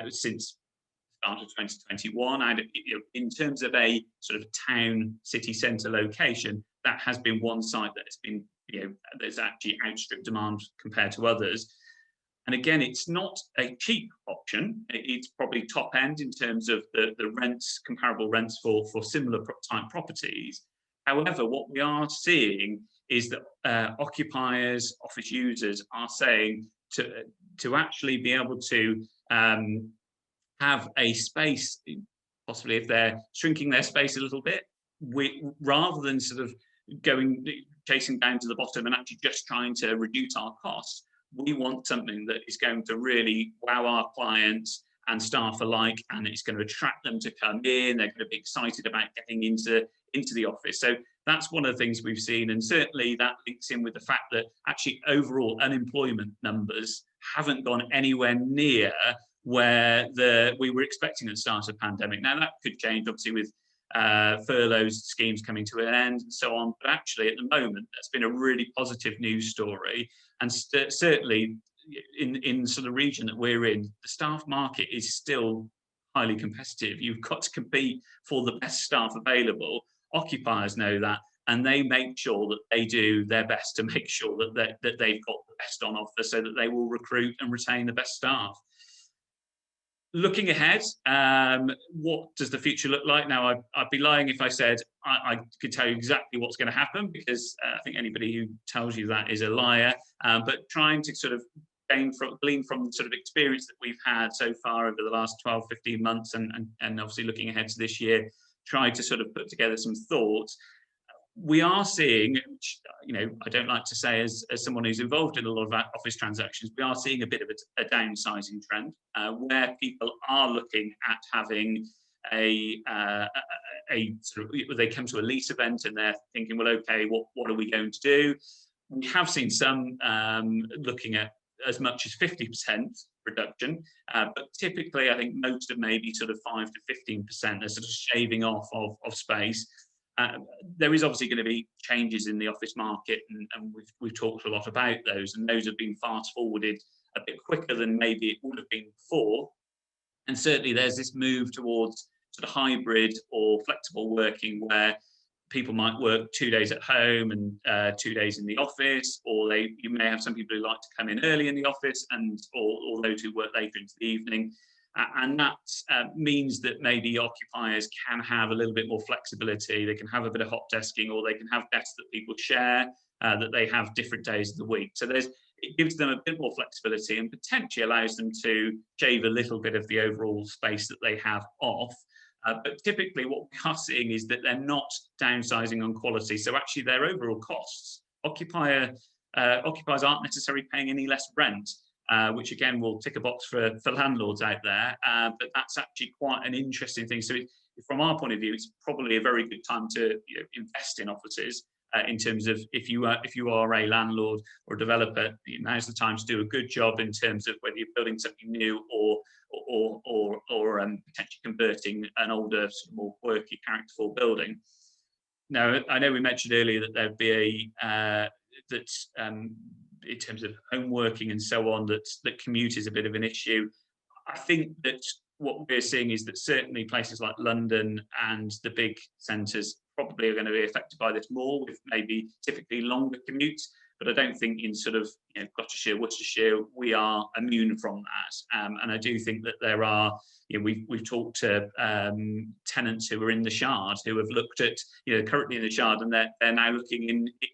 since the start of 2021. And in terms of a sort of town city centre location, that has been one site that has been, there's actually outstripped demand compared to others. And again, it's not a cheap option. It's probably top end in terms of the rents, comparable rents for similar type properties. However, what we are seeing is that occupiers, office users are saying to actually be able to have a space, possibly if they're shrinking their space a little bit, rather than sort of chasing down to the bottom and actually just trying to reduce our costs, we want something that is going to really wow our clients and staff alike, and it's going to attract them to come in. They're going to be excited about getting into the office. So that's one of the things we've seen, and certainly that links in with the fact that actually overall unemployment numbers haven't gone anywhere near where we were expecting at the start of the pandemic. Now, that could change, obviously, with furlough schemes coming to an end and so on. But actually, at the moment, that's been a really positive news story. And certainly in sort of region that we're in, the staff market is still highly competitive. You've got to compete for the best staff available. Occupiers know that, and they make sure that they do their best to make sure that they've got the best on offer so that they will recruit and retain the best staff. Looking ahead, what does the future look like? Now, I'd be lying if I said I could tell you exactly what's going to happen, because I think anybody who tells you that is a liar. But trying to sort of glean from the sort of experience that we've had so far over the last 12, 15 months, and obviously looking ahead to this year, try to sort of put together some thoughts. We are seeing, which, you know, I don't like to say as someone who's involved in a lot of office transactions, we are seeing a bit of a downsizing trend, where people are looking at having a sort of, they come to a lease event and they're thinking, well, okay, what are we going to do? We have seen some looking at as much as 50% reduction, but typically I think most of maybe sort of 5 to 15% are sort of shaving off of space. There is obviously going to be changes in the office market, and we've talked a lot about those, and those have been fast forwarded a bit quicker than maybe it would have been before. And certainly there's this move towards sort of hybrid or flexible working, where people might work 2 days at home and 2 days in the office, or you may have some people who like to come in early in the office, or those who work later into the evening. And that means that maybe occupiers can have a little bit more flexibility. They can have a bit of hot desking, or they can have desks that people share, that they have different days of the week. So it gives them a bit more flexibility and potentially allows them to shave a little bit of the overall space that they have off. But typically what we are seeing is that they're not downsizing on quality. So actually their overall costs, occupiers aren't necessarily paying any less rent, which again will tick a box for landlords out there. But that's actually quite an interesting thing. So from our point of view, it's probably a very good time to invest in offices, in terms of if you are a landlord or a developer, now's the time to do a good job in terms of whether you're building something new or potentially converting an older, sort of more quirky, characterful building. Now, I know we mentioned earlier that there'd be in terms of home working and so on, that commute is a bit of an issue. I think that what we're seeing is that certainly places like London and the big centres probably are going to be affected by this more, with maybe typically longer commutes. But I don't think in sort of Gloucestershire, Worcestershire, we are immune from that. And I do think that there are, we've talked to tenants who are in the Shard, who have looked at, currently in the Shard, and they're now looking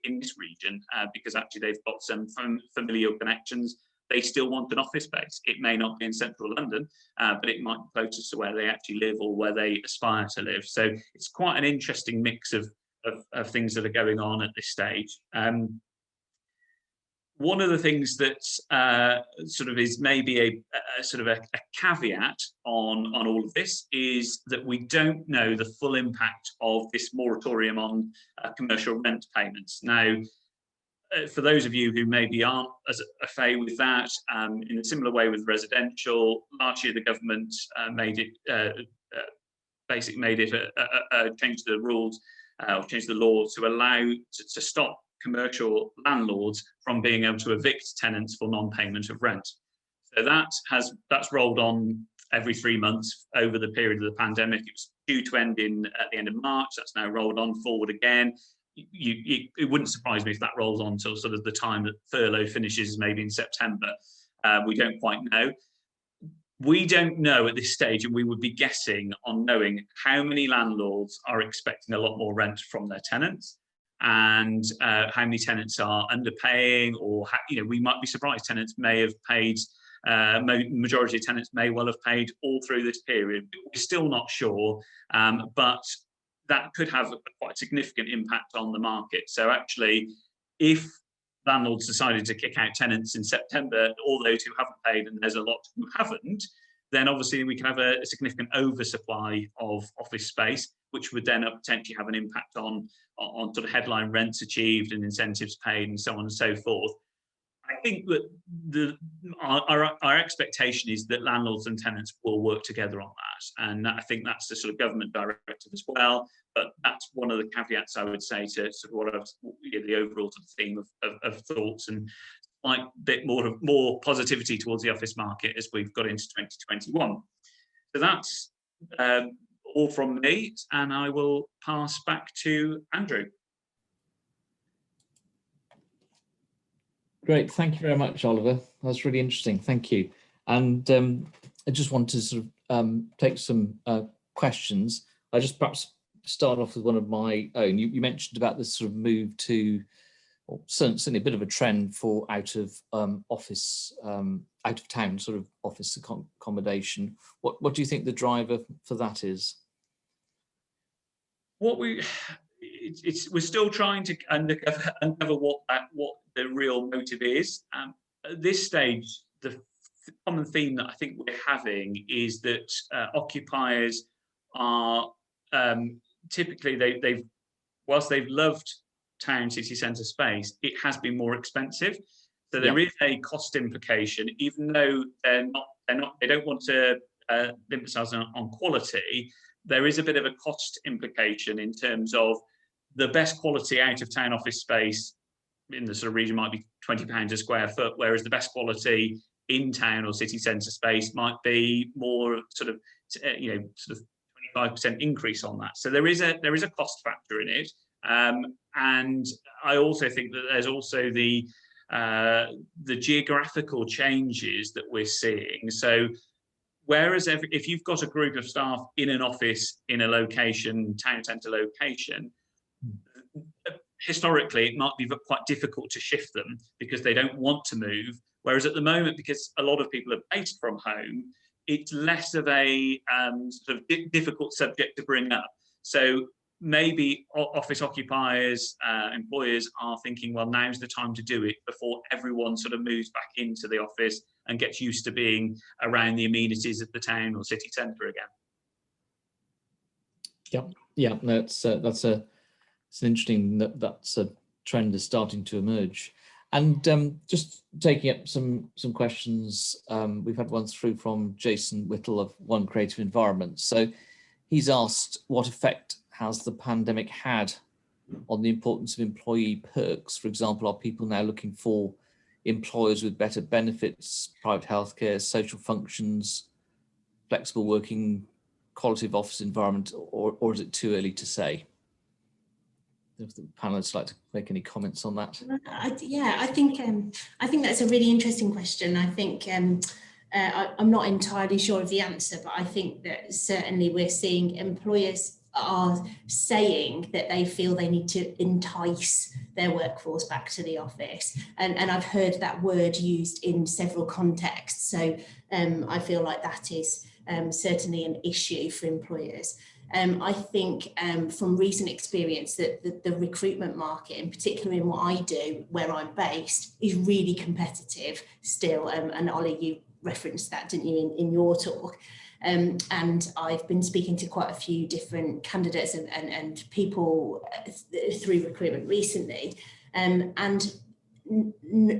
in this region, because actually they've got some familial connections. They still want an office space. It may not be in central London, but it might be closest to where they actually live or where they aspire to live. So it's quite an interesting mix of things that are going on at this stage. One of the things that sort of is maybe a sort of a caveat on all of this is that we don't know the full impact of this moratorium on commercial rent payments. Now, for those of you who maybe aren't as au fait with that, in a similar way with residential, last year the government made it change the rules, or change the law to allow to stop commercial landlords from being able to evict tenants for non-payment of rent. So that's rolled on every 3 months over the period of the pandemic. It was due to end at the end of March. That's now rolled on forward again. It wouldn't surprise me if that rolls on till sort of the time that furlough finishes, maybe in September. We don't quite know. We don't know at this stage, and we would be guessing on knowing how many landlords are expecting a lot more rent from their tenants, and how many tenants are underpaying, or we might be surprised tenants may have paid. Majority of tenants may well have paid all through this period. We're still not sure, but that could have a quite significant impact on the market. So actually, if landlords decided to kick out tenants in September, all those who haven't paid, and there's a lot who haven't, then obviously we can have a significant oversupply of office space, which would then potentially have an impact on sort of headline rents achieved and incentives paid and so on and so forth. I think that our expectation is that landlords and tenants will work together on that, and I think that's the sort of government directive as well. But that's one of the caveats I would say to sort of the overall sort of theme of thoughts, and like a bit more positivity towards the office market as we've got into 2021. So that's all from me, and I will pass back to Andrew. Great, thank you very much, Oliver. That's really interesting. Thank you. And I just want to sort of take some questions. I just perhaps start off with one of my own. You mentioned about this sort of move to, or certainly a bit of a trend for out of office, out of town sort of office accommodation. What do you think the driver for that is? We're still trying to uncover what the real motive is. At this stage, the common theme that I think we're having is that occupiers are typically whilst they've loved town city centre space, it has been more expensive. So there is a cost implication, even though they don't want to emphasise on quality. There is a bit of a cost implication in terms of the best quality out of town office space in the sort of region might be £20 a square foot, whereas the best quality in town or city centre space might be more sort of 25% increase on that. So there is a cost factor in it, and I also think that there's also the geographical changes that we're seeing. So whereas if you've got a group of staff in an office in a location, town centre location, historically it might be quite difficult to shift them because they don't want to move. Whereas at the moment, because a lot of people are based from home, it's less of a sort of difficult subject to bring up. So maybe office occupiers, employers are thinking, well, now's the time to do it before everyone sort of moves back into the office and gets used to being around the amenities of the town or city centre again. Yeah, no, it's interesting that's a trend is starting to emerge. And just taking up some questions, we've had ones through from Jason Whittle of One Creative Environment. So he's asked, what effect has the pandemic had on the importance of employee perks? For example, are people now looking for employers with better benefits, private healthcare, social functions, flexible working, quality of office environment, or is it too early to say? If the panelists like to make any comments on that. I think that's a really interesting question. I think I'm not entirely sure of the answer, but I think that certainly we're seeing employers are saying that they feel they need to entice their workforce back to the office, and I've heard that word used in several contexts. So I feel like that is certainly an issue for employers. I think from recent experience that the recruitment market, in particular in what I do, where I'm based, is really competitive still. And Ollie, you referenced that, didn't you, in your talk? And I've been speaking to quite a few different candidates and people through recruitment recently. And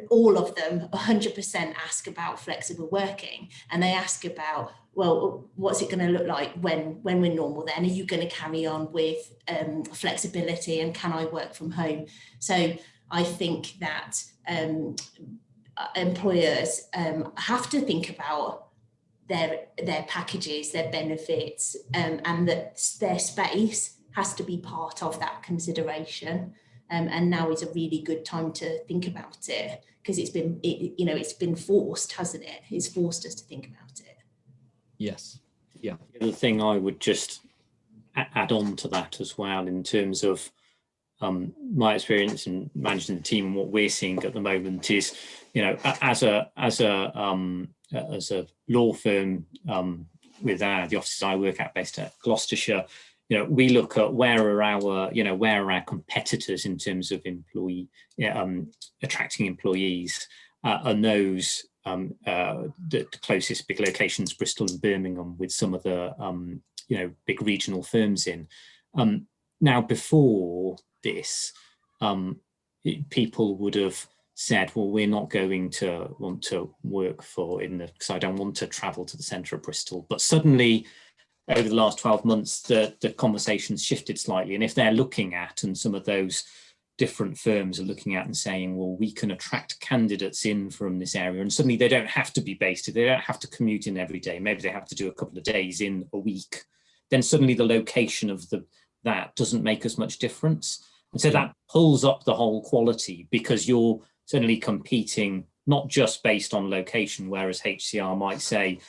all of them 100% ask about flexible working, and they ask about, well, what's it going to look like when we're normal then? Are you going to carry on with flexibility, and can I work from home? So I think that employers have to think about their packages, their benefits, and that their space has to be part of that consideration. And now is a really good time to think about it, because it's been forced, hasn't it? It's forced us to think about it. Yes. Yeah. The other thing I would just add on to that as well, in terms of my experience in managing the team and what we're seeing at the moment is, as a law firm with the offices I work at based at Gloucestershire, we look at where are our competitors in terms of attracting employees, and those the closest big locations, Bristol and Birmingham, with some of the big regional firms in. Now, before this, people would have said, well, we're not going to want to work because I don't want to travel to the centre of Bristol. But suddenly, over the last 12 months, the conversation's shifted slightly. And if they're looking at, and some of those different firms are looking at and saying, well, we can attract candidates in from this area, and suddenly they don't have to be based, they don't have to commute in every day, maybe they have to do a couple of days in a week, then suddenly the location of that doesn't make as much difference. And so that pulls up the whole quality, because you're suddenly competing not just based on location, whereas HCR might say,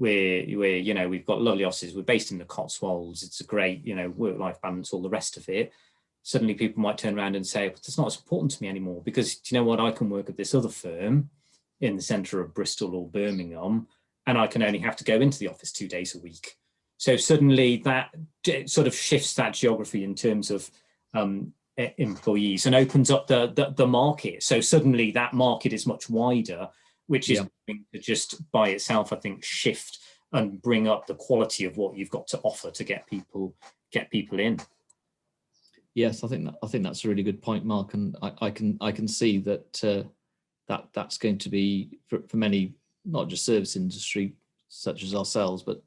we've got lovely offices, we're based in the Cotswolds, it's a great, work-life balance, all the rest of it. Suddenly people might turn around and say, it's not as important to me anymore, because do you know what, I can work at this other firm in the centre of Bristol or Birmingham, and I can only have to go into the office 2 days a week. So suddenly that sort of shifts that geography in terms of employees and opens up the market. So suddenly that market is much wider, which is going to just by itself, I think, shift and bring up the quality of what you've got to offer to get people in. Yes, I think that's a really good point, Mark, and I can see that that's going to be for many, not just service industry such as ourselves, but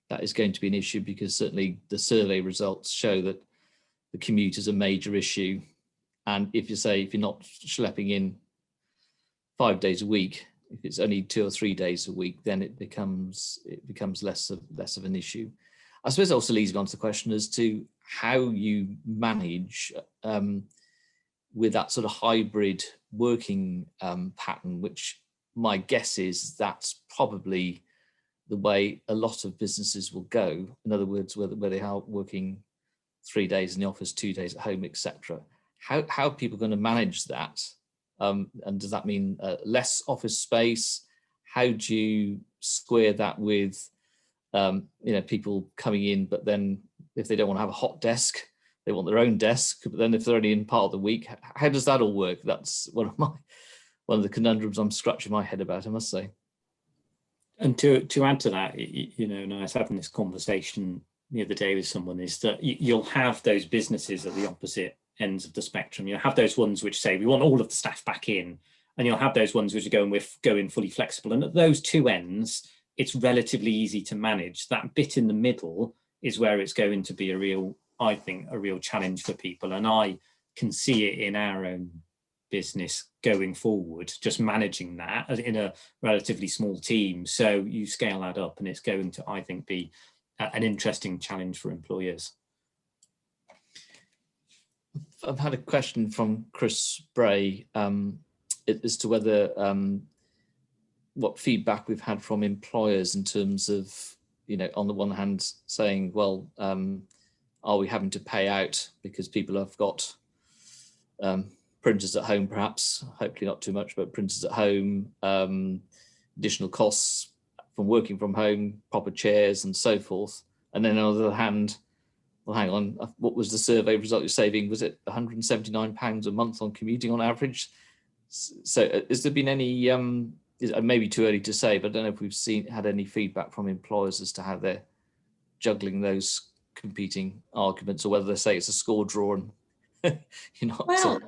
that is going to be an issue, because certainly the survey results show that the commute is a major issue. And if you're not schlepping in 5 days a week, if it's only 2 or 3 days a week, then it becomes less of an issue. I suppose it also leads me on to the question as to how you manage with that sort of hybrid working pattern, which my guess is that's probably the way a lot of businesses will go. In other words, where they are working 3 days in the office, 2 days at home, etc. How are people going to manage that? And does that mean less office space? How do you square that with people coming in, but then if they don't want to have a hot desk, they want their own desk, but then if they're only in part of the week, how does that all work? That's one of the conundrums I'm scratching my head about, I must say. And to add to that, and I was having this conversation the other day with someone, is that you'll have those businesses at the opposite ends of the spectrum. You'll have those ones which say we want all of the staff back in, and you'll have those ones which are going fully flexible. And at those two ends, it's relatively easy to manage. That bit in the middle is where it's going to be a real challenge for people. And I can see it in our own business going forward, just managing that in a relatively small team. So you scale that up, and it's going to, I think, be an interesting challenge for employers. I've had a question from Chris Bray as to whether what feedback we've had from employers in terms of, on the one hand saying, well, are we having to pay out because people have got printers at home, perhaps, hopefully not too much, but printers at home, additional costs from working from home, proper chairs and so forth. And then on the other hand, well, hang on, what was the survey result you're saving? Was it £179 a month on commuting on average? So has there been any, it may be too early to say, but I don't know if we've had any feedback from employers as to how they're juggling those competing arguments, or whether they say it's a score draw and Well,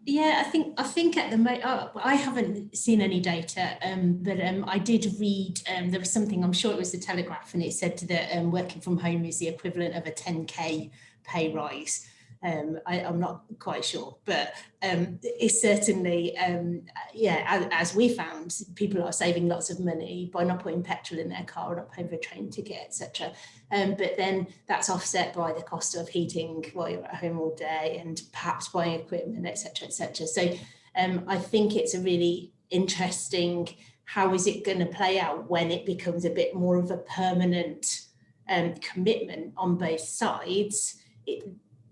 yeah, I think at the moment, I haven't seen any data, but I did read, there was something, I'm sure it was the Telegraph, and it said that working from home is the equivalent of a 10k pay rise. I'm not quite sure, but it's certainly, as we found, people are saving lots of money by not putting petrol in their car or not paying for a train ticket, etc. But then that's offset by the cost of heating while you're at home all day, and perhaps buying equipment, etc., etc. So I think it's a really interesting, how is it going to play out when it becomes a bit more of a permanent commitment on both sides?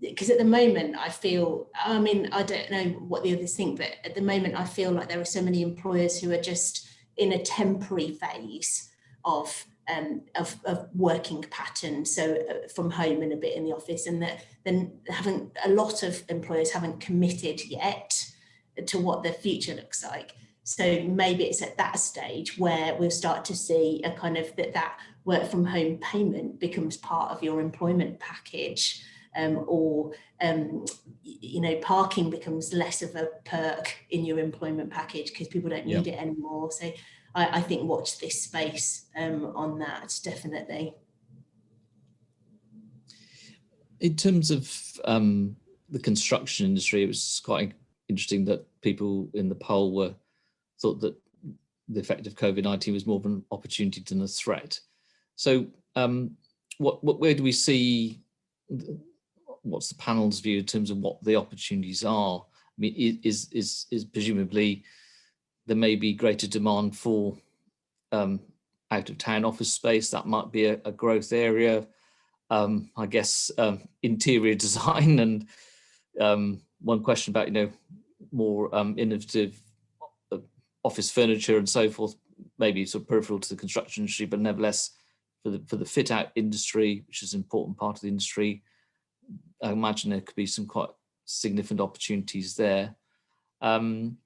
Because at the moment I feel, I don't know what the others think, but at the moment I feel like there are so many employers who are just in a temporary phase of working pattern, so from home and a bit in the office, and that then a lot of employers haven't committed yet to what the future looks like. So maybe it's at that stage where we'll start to see a kind of that work from home payment becomes part of your employment package. Parking becomes less of a perk in your employment package because people don't need it anymore. So I think watch this space on that, definitely. In terms of the construction industry, it was quite interesting that people in the poll thought that the effect of COVID-19 was more of an opportunity than a threat. So where do we see, what's the panel's view in terms of what the opportunities are? I mean, is presumably there may be greater demand for out of town office space, that might be a growth area. I guess interior design, and one question about, more innovative office furniture and so forth, maybe sort of peripheral to the construction industry, but nevertheless for the fit out industry, which is an important part of the industry, I imagine there could be some quite significant opportunities there. And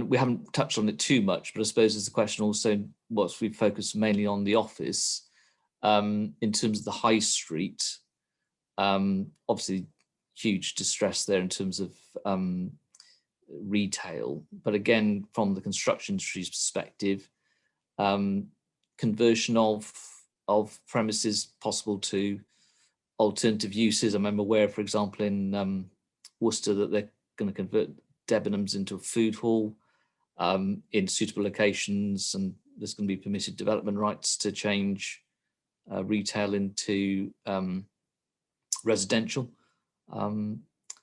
we haven't touched on it too much, but I suppose there's the question also, whilst we focus mainly on the office, in terms of the high street, obviously huge distress there in terms of retail, but again, from the construction industry's perspective, conversion of premises possible to alternative uses. I'm aware, for example, in Worcester, that they're going to convert Debenhams into a food hall in suitable locations, and there's going to be permitted development rights to change retail into residential.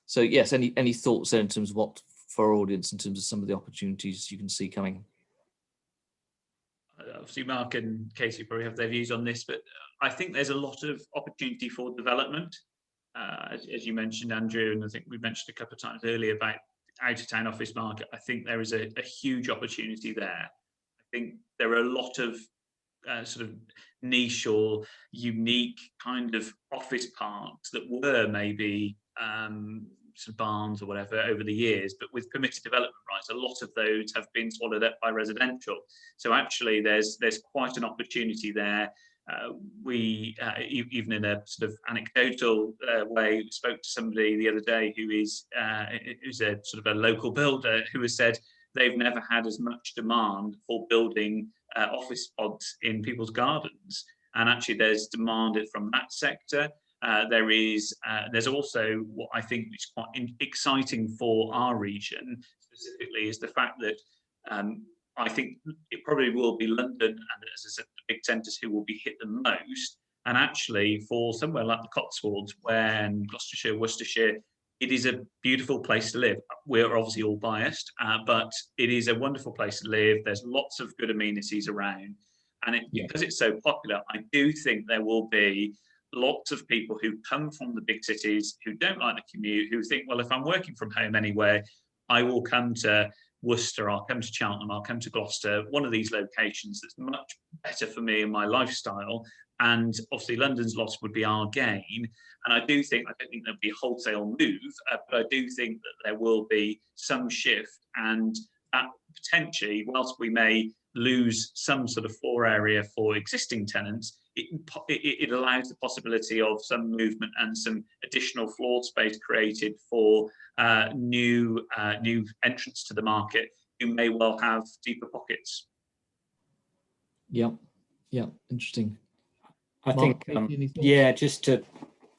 So yes, any thoughts there in terms of what for our audience, in terms of some of the opportunities you can see coming? Obviously, Mark and Casey probably have their views on this, but I think there's a lot of opportunity for development. As you mentioned, Andrew, and I think we mentioned a couple of times earlier about out of town office market. I think there is a huge opportunity there. I think there are a lot of sort of niche or unique kind of office parks that were maybe sort of barns or whatever over the years, but with permitted development rights, a lot of those have been swallowed up by residential. So actually there's quite an opportunity there. We even in a sort of anecdotal way, spoke to somebody the other day who's a sort of a local builder, who has said they've never had as much demand for building office pods in people's gardens, and actually there's demand from that sector. There's also what I think is quite exciting for our region specifically, is the fact that I think it probably will be London and, as I said, the big centres who will be hit the most. And actually, for somewhere like the Cotswolds, when Gloucestershire, Worcestershire, it is a beautiful place to live. We're obviously all biased, but it is a wonderful place to live. There's lots of good amenities around. And because it's so popular, I do think there will be lots of people who come from the big cities, who don't like the commute, who think, well, if I'm working from home anywhere, I will come to Worcester, I'll come to Cheltenham, I'll come to Gloucester, one of these locations that's much better for me and my lifestyle. And obviously London's loss would be our gain. And I don't think there'll be a wholesale move, but I do think that there will be some shift, and that potentially, whilst we may lose some sort of floor area for existing tenants, it allows the possibility of some movement and some additional floor space created for new entrants to the market who may well have deeper pockets. Yeah, interesting. I think, yeah, just to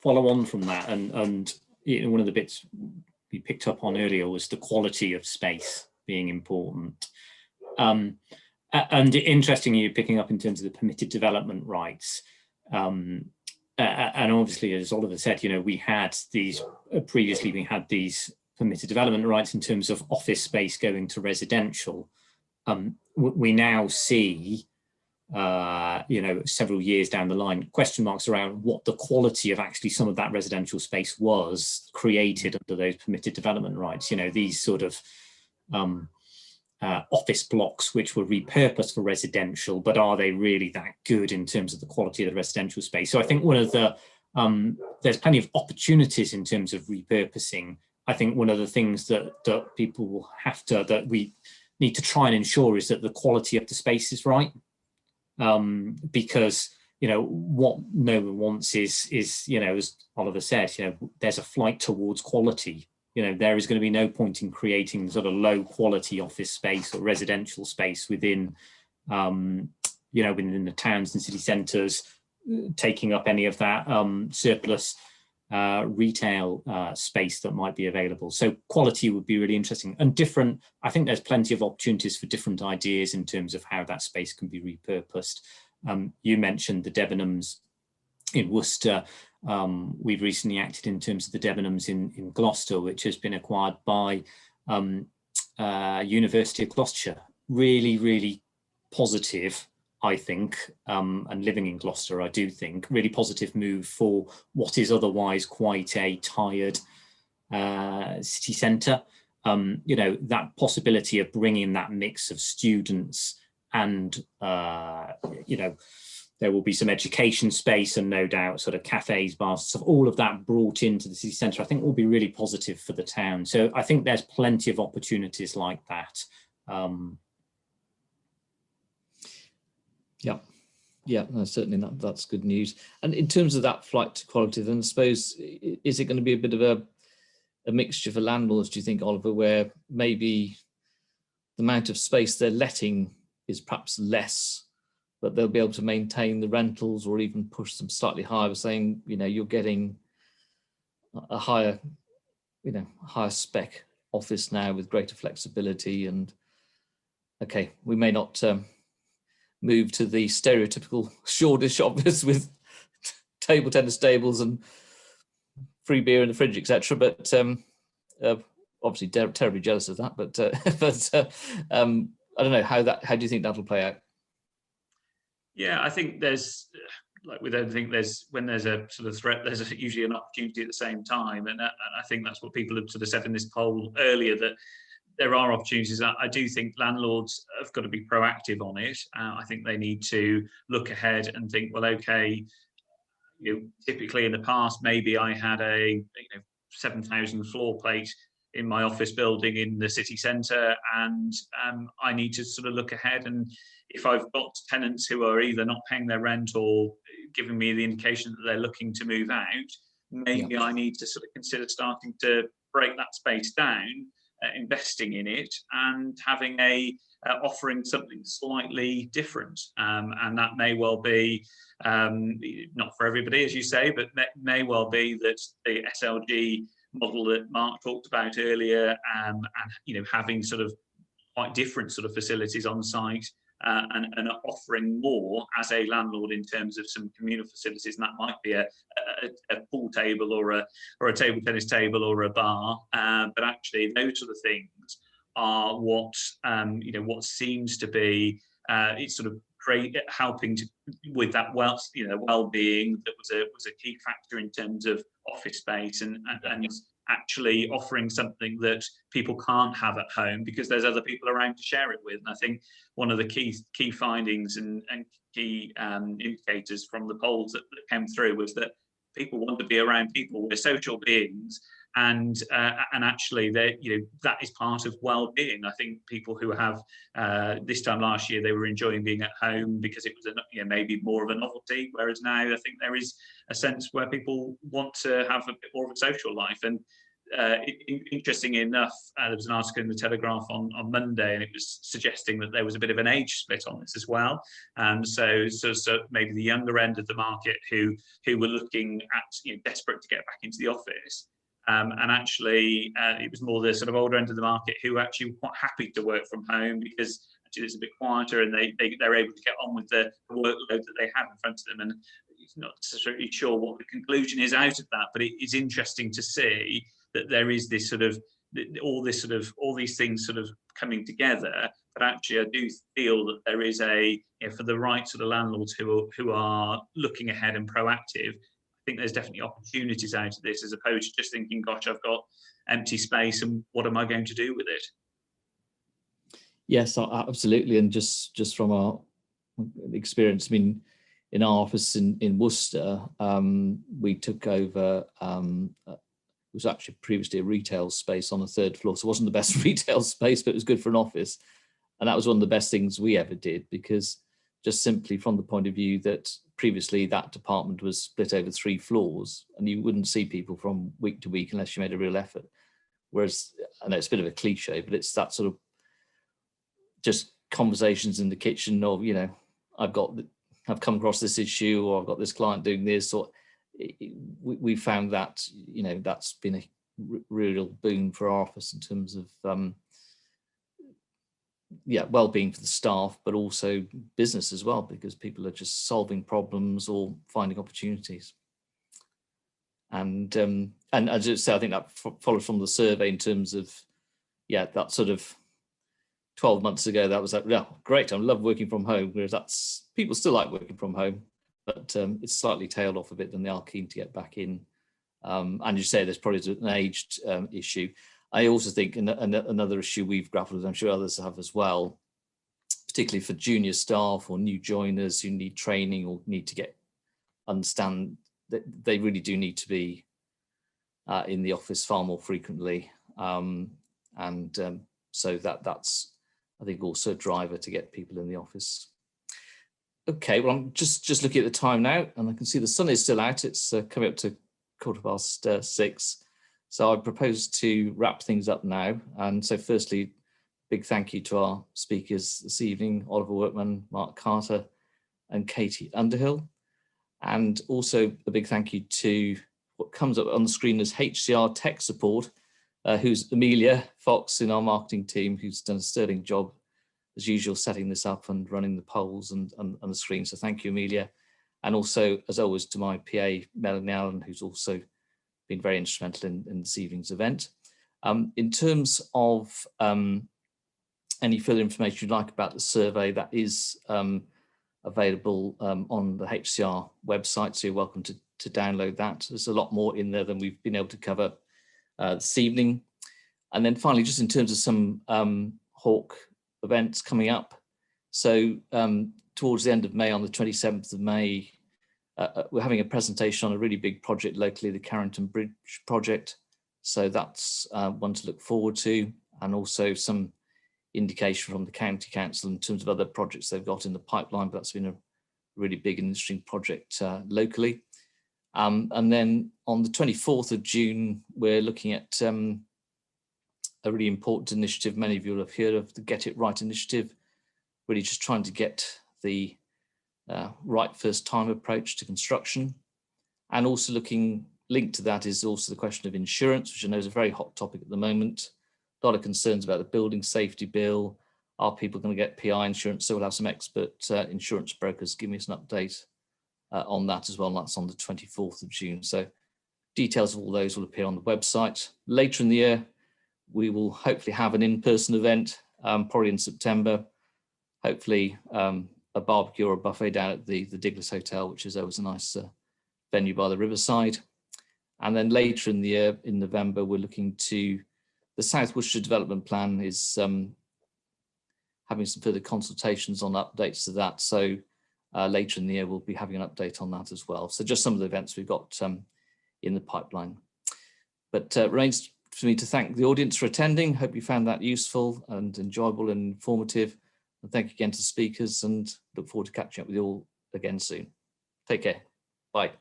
follow on from that, and one of the bits we picked up on earlier was the quality of space being important. And interesting, you picking up in terms of the permitted development rights. And obviously, as Oliver said, we had these previously, we had these permitted development rights in terms of office space going to residential. We now see, several years down the line, question marks around what the quality of actually some of that residential space was created under those permitted development rights. These sort of office blocks which were repurposed for residential, but are they really that good in terms of the quality of the residential space? So I think one of the there's plenty of opportunities in terms of repurposing. I think one of the things that people will have to, that we need to try and ensure, is that the quality of the space is right, because what no one wants is as Oliver said, there's a flight towards quality. There is going to be no point in creating sort of low quality office space or residential space within, within the towns and city centres, taking up any of that surplus retail space that might be available. So quality would be really interesting and different. I think there's plenty of opportunities for different ideas in terms of how that space can be repurposed. You mentioned the Debenhams in Worcester. We've recently acted in terms of the Debenhams in Gloucester, which has been acquired by University of Gloucestershire. Really, really positive I think, and living in Gloucester, I do think, really positive move for what is otherwise quite a tired city centre. You know, that possibility of bringing that mix of students and, you know, there will be some education space and no doubt sort of cafes, bars, stuff, all of that brought into the city centre, I think will be really positive for the town. So I think there's plenty of opportunities like that. Yeah, no, certainly that's good news. And in terms of that flight to quality, then I suppose, is it going to be a bit of a mixture for landlords, do you think, Oliver, where maybe the amount of space they're letting is perhaps less, but they'll be able to maintain the rentals or even push them slightly higher, saying, you know, you're getting a higher, you know, higher spec office now with greater flexibility, and okay, we may not move to the stereotypical Shoreditch office with table tennis tables and free beer in the fridge, etc. But obviously terribly jealous of that. But I don't know how do you think that'll play out? Yeah, I think there's, like with everything, when there's a sort of threat, there's usually an opportunity at the same time, and I think that's what people have sort of said in this poll earlier, that there are opportunities. I do think landlords have got to be proactive on it. I think they need to look ahead and think, well, okay, you know, typically in the past, maybe I had a 7,000 floor plate in my office building in the city centre, and I need to sort of look ahead. And if I've got tenants who are either not paying their rent or giving me the indication that they're looking to move out, maybe I need to sort of consider starting to break that space down, investing in it, and having offering something slightly different. And that may well be not for everybody, as you say, but may well be that the SLG model that Mark talked about earlier, and having sort of quite different sort of facilities on site, and offering more as a landlord in terms of some communal facilities, and that might be a pool table or a table tennis table or a bar, but actually those sort of things are what what seems to be it's sort of helping with that well-being that was a key factor in terms of office space, and actually offering something that people can't have at home because there's other people around to share it with. And I think one of the key findings and key indicators from the polls that came through was that people want to be around people. We're social beings, and actually that is part of well-being. I think people who have this time last year, they were enjoying being at home because it was maybe more of a novelty, whereas now I think there is a sense where people want to have a bit more of a social life. And interestingly enough, there was an article in the Telegraph on Monday, and it was suggesting that there was a bit of an age split on this as well. So maybe the younger end of the market who were looking at desperate to get back into the office. And actually, it was more the sort of older end of the market who actually were quite happy to work from home because actually it's a bit quieter, and they're able to get on with the workload that they have in front of them. And it's not necessarily sure what the conclusion is out of that, but it is interesting to see that there is this sort of all these things sort of coming together. But actually, I do feel that there is for the right sort of landlords who are looking ahead and proactive. I think there's definitely opportunities out of this, as opposed to just thinking, gosh, I've got empty space and what am I going to do with it? Yes, absolutely. And just from our experience, I mean, in our office in Worcester, we took over, it was actually previously a retail space on the third floor. So it wasn't the best retail space, but it was good for an office. And that was one of the best things we ever did, because just simply from the point of view that previously that department was split over 3 floors, and you wouldn't see people from week to week unless you made a real effort. Whereas, I know it's a bit of a cliche, but it's that sort of just conversations in the kitchen of, I've come across this issue, or I've got this client doing this, or we found that, that's been a real boon for our office in terms of, well-being for the staff, but also business as well, because people are just solving problems or finding opportunities. And as I say, I think that follows from the survey in terms of, that sort of 12 months ago, that was like, yeah, great, I love working from home, whereas people still like working from home, but it's slightly tailed off a bit, and they are keen to get back in. And you say there's probably an aged issue. I also think another issue we've grappled with, I'm sure others have as well, particularly for junior staff or new joiners who need training or need to understand that they really do need to be in the office far more frequently. So that's, I think, also a driver to get people in the office. Okay, well, I'm just looking at the time now, and I can see the sun is still out. It's coming up to 6:15. So I propose to wrap things up now. And so firstly, big thank you to our speakers this evening, Oliver Workman, Mark Carter, and Katie Underhill. And also a big thank you to what comes up on the screen as HCR Tech Support, who's Amelia Fox in our marketing team, who's done a sterling job, as usual, setting this up and running the polls and the screen. So thank you, Amelia. And also, as always, to my PA, Melanie Allen, who's also been very instrumental in this evening's event. In terms of any further information you'd like about the survey, that is available on the HCR website, so you're welcome to download that. There's a lot more in there than we've been able to cover this evening. And then finally, just in terms of some HAWCE events coming up. So towards the end of May, on the 27th of May, we're having a presentation on a really big project locally, the Carrington Bridge project. So that's one to look forward to, and also some indication from the County Council in terms of other projects they've got in the pipeline, but that's been a really big and interesting project locally. And then on the 24th of June, we're looking at a really important initiative many of you will have heard of, the Get It Right initiative, really just trying to get the right first time approach to construction. And also linked to that is also the question of insurance, which I know is a very hot topic at the moment. A lot of concerns about the building safety bill. Are people going to get PI insurance? So we'll have some expert insurance brokers giving us an update on that as well. And that's on the 24th of June. So details of all those will appear on the website. Later in the year, we will hopefully have an in-person event, probably in September. Hopefully a barbecue or a buffet down at the Diglis Hotel, which is always a nice venue by the riverside. And then later in the year, in November, we're looking to, the South Worcestershire Development Plan is having some further consultations on updates to that. So later in the year, we'll be having an update on that as well. So just some of the events we've got in the pipeline. But remains for me to thank the audience for attending. Hope you found that useful and enjoyable and informative. And thank you again to the speakers, and look forward to catching up with you all again soon. Take care. Bye.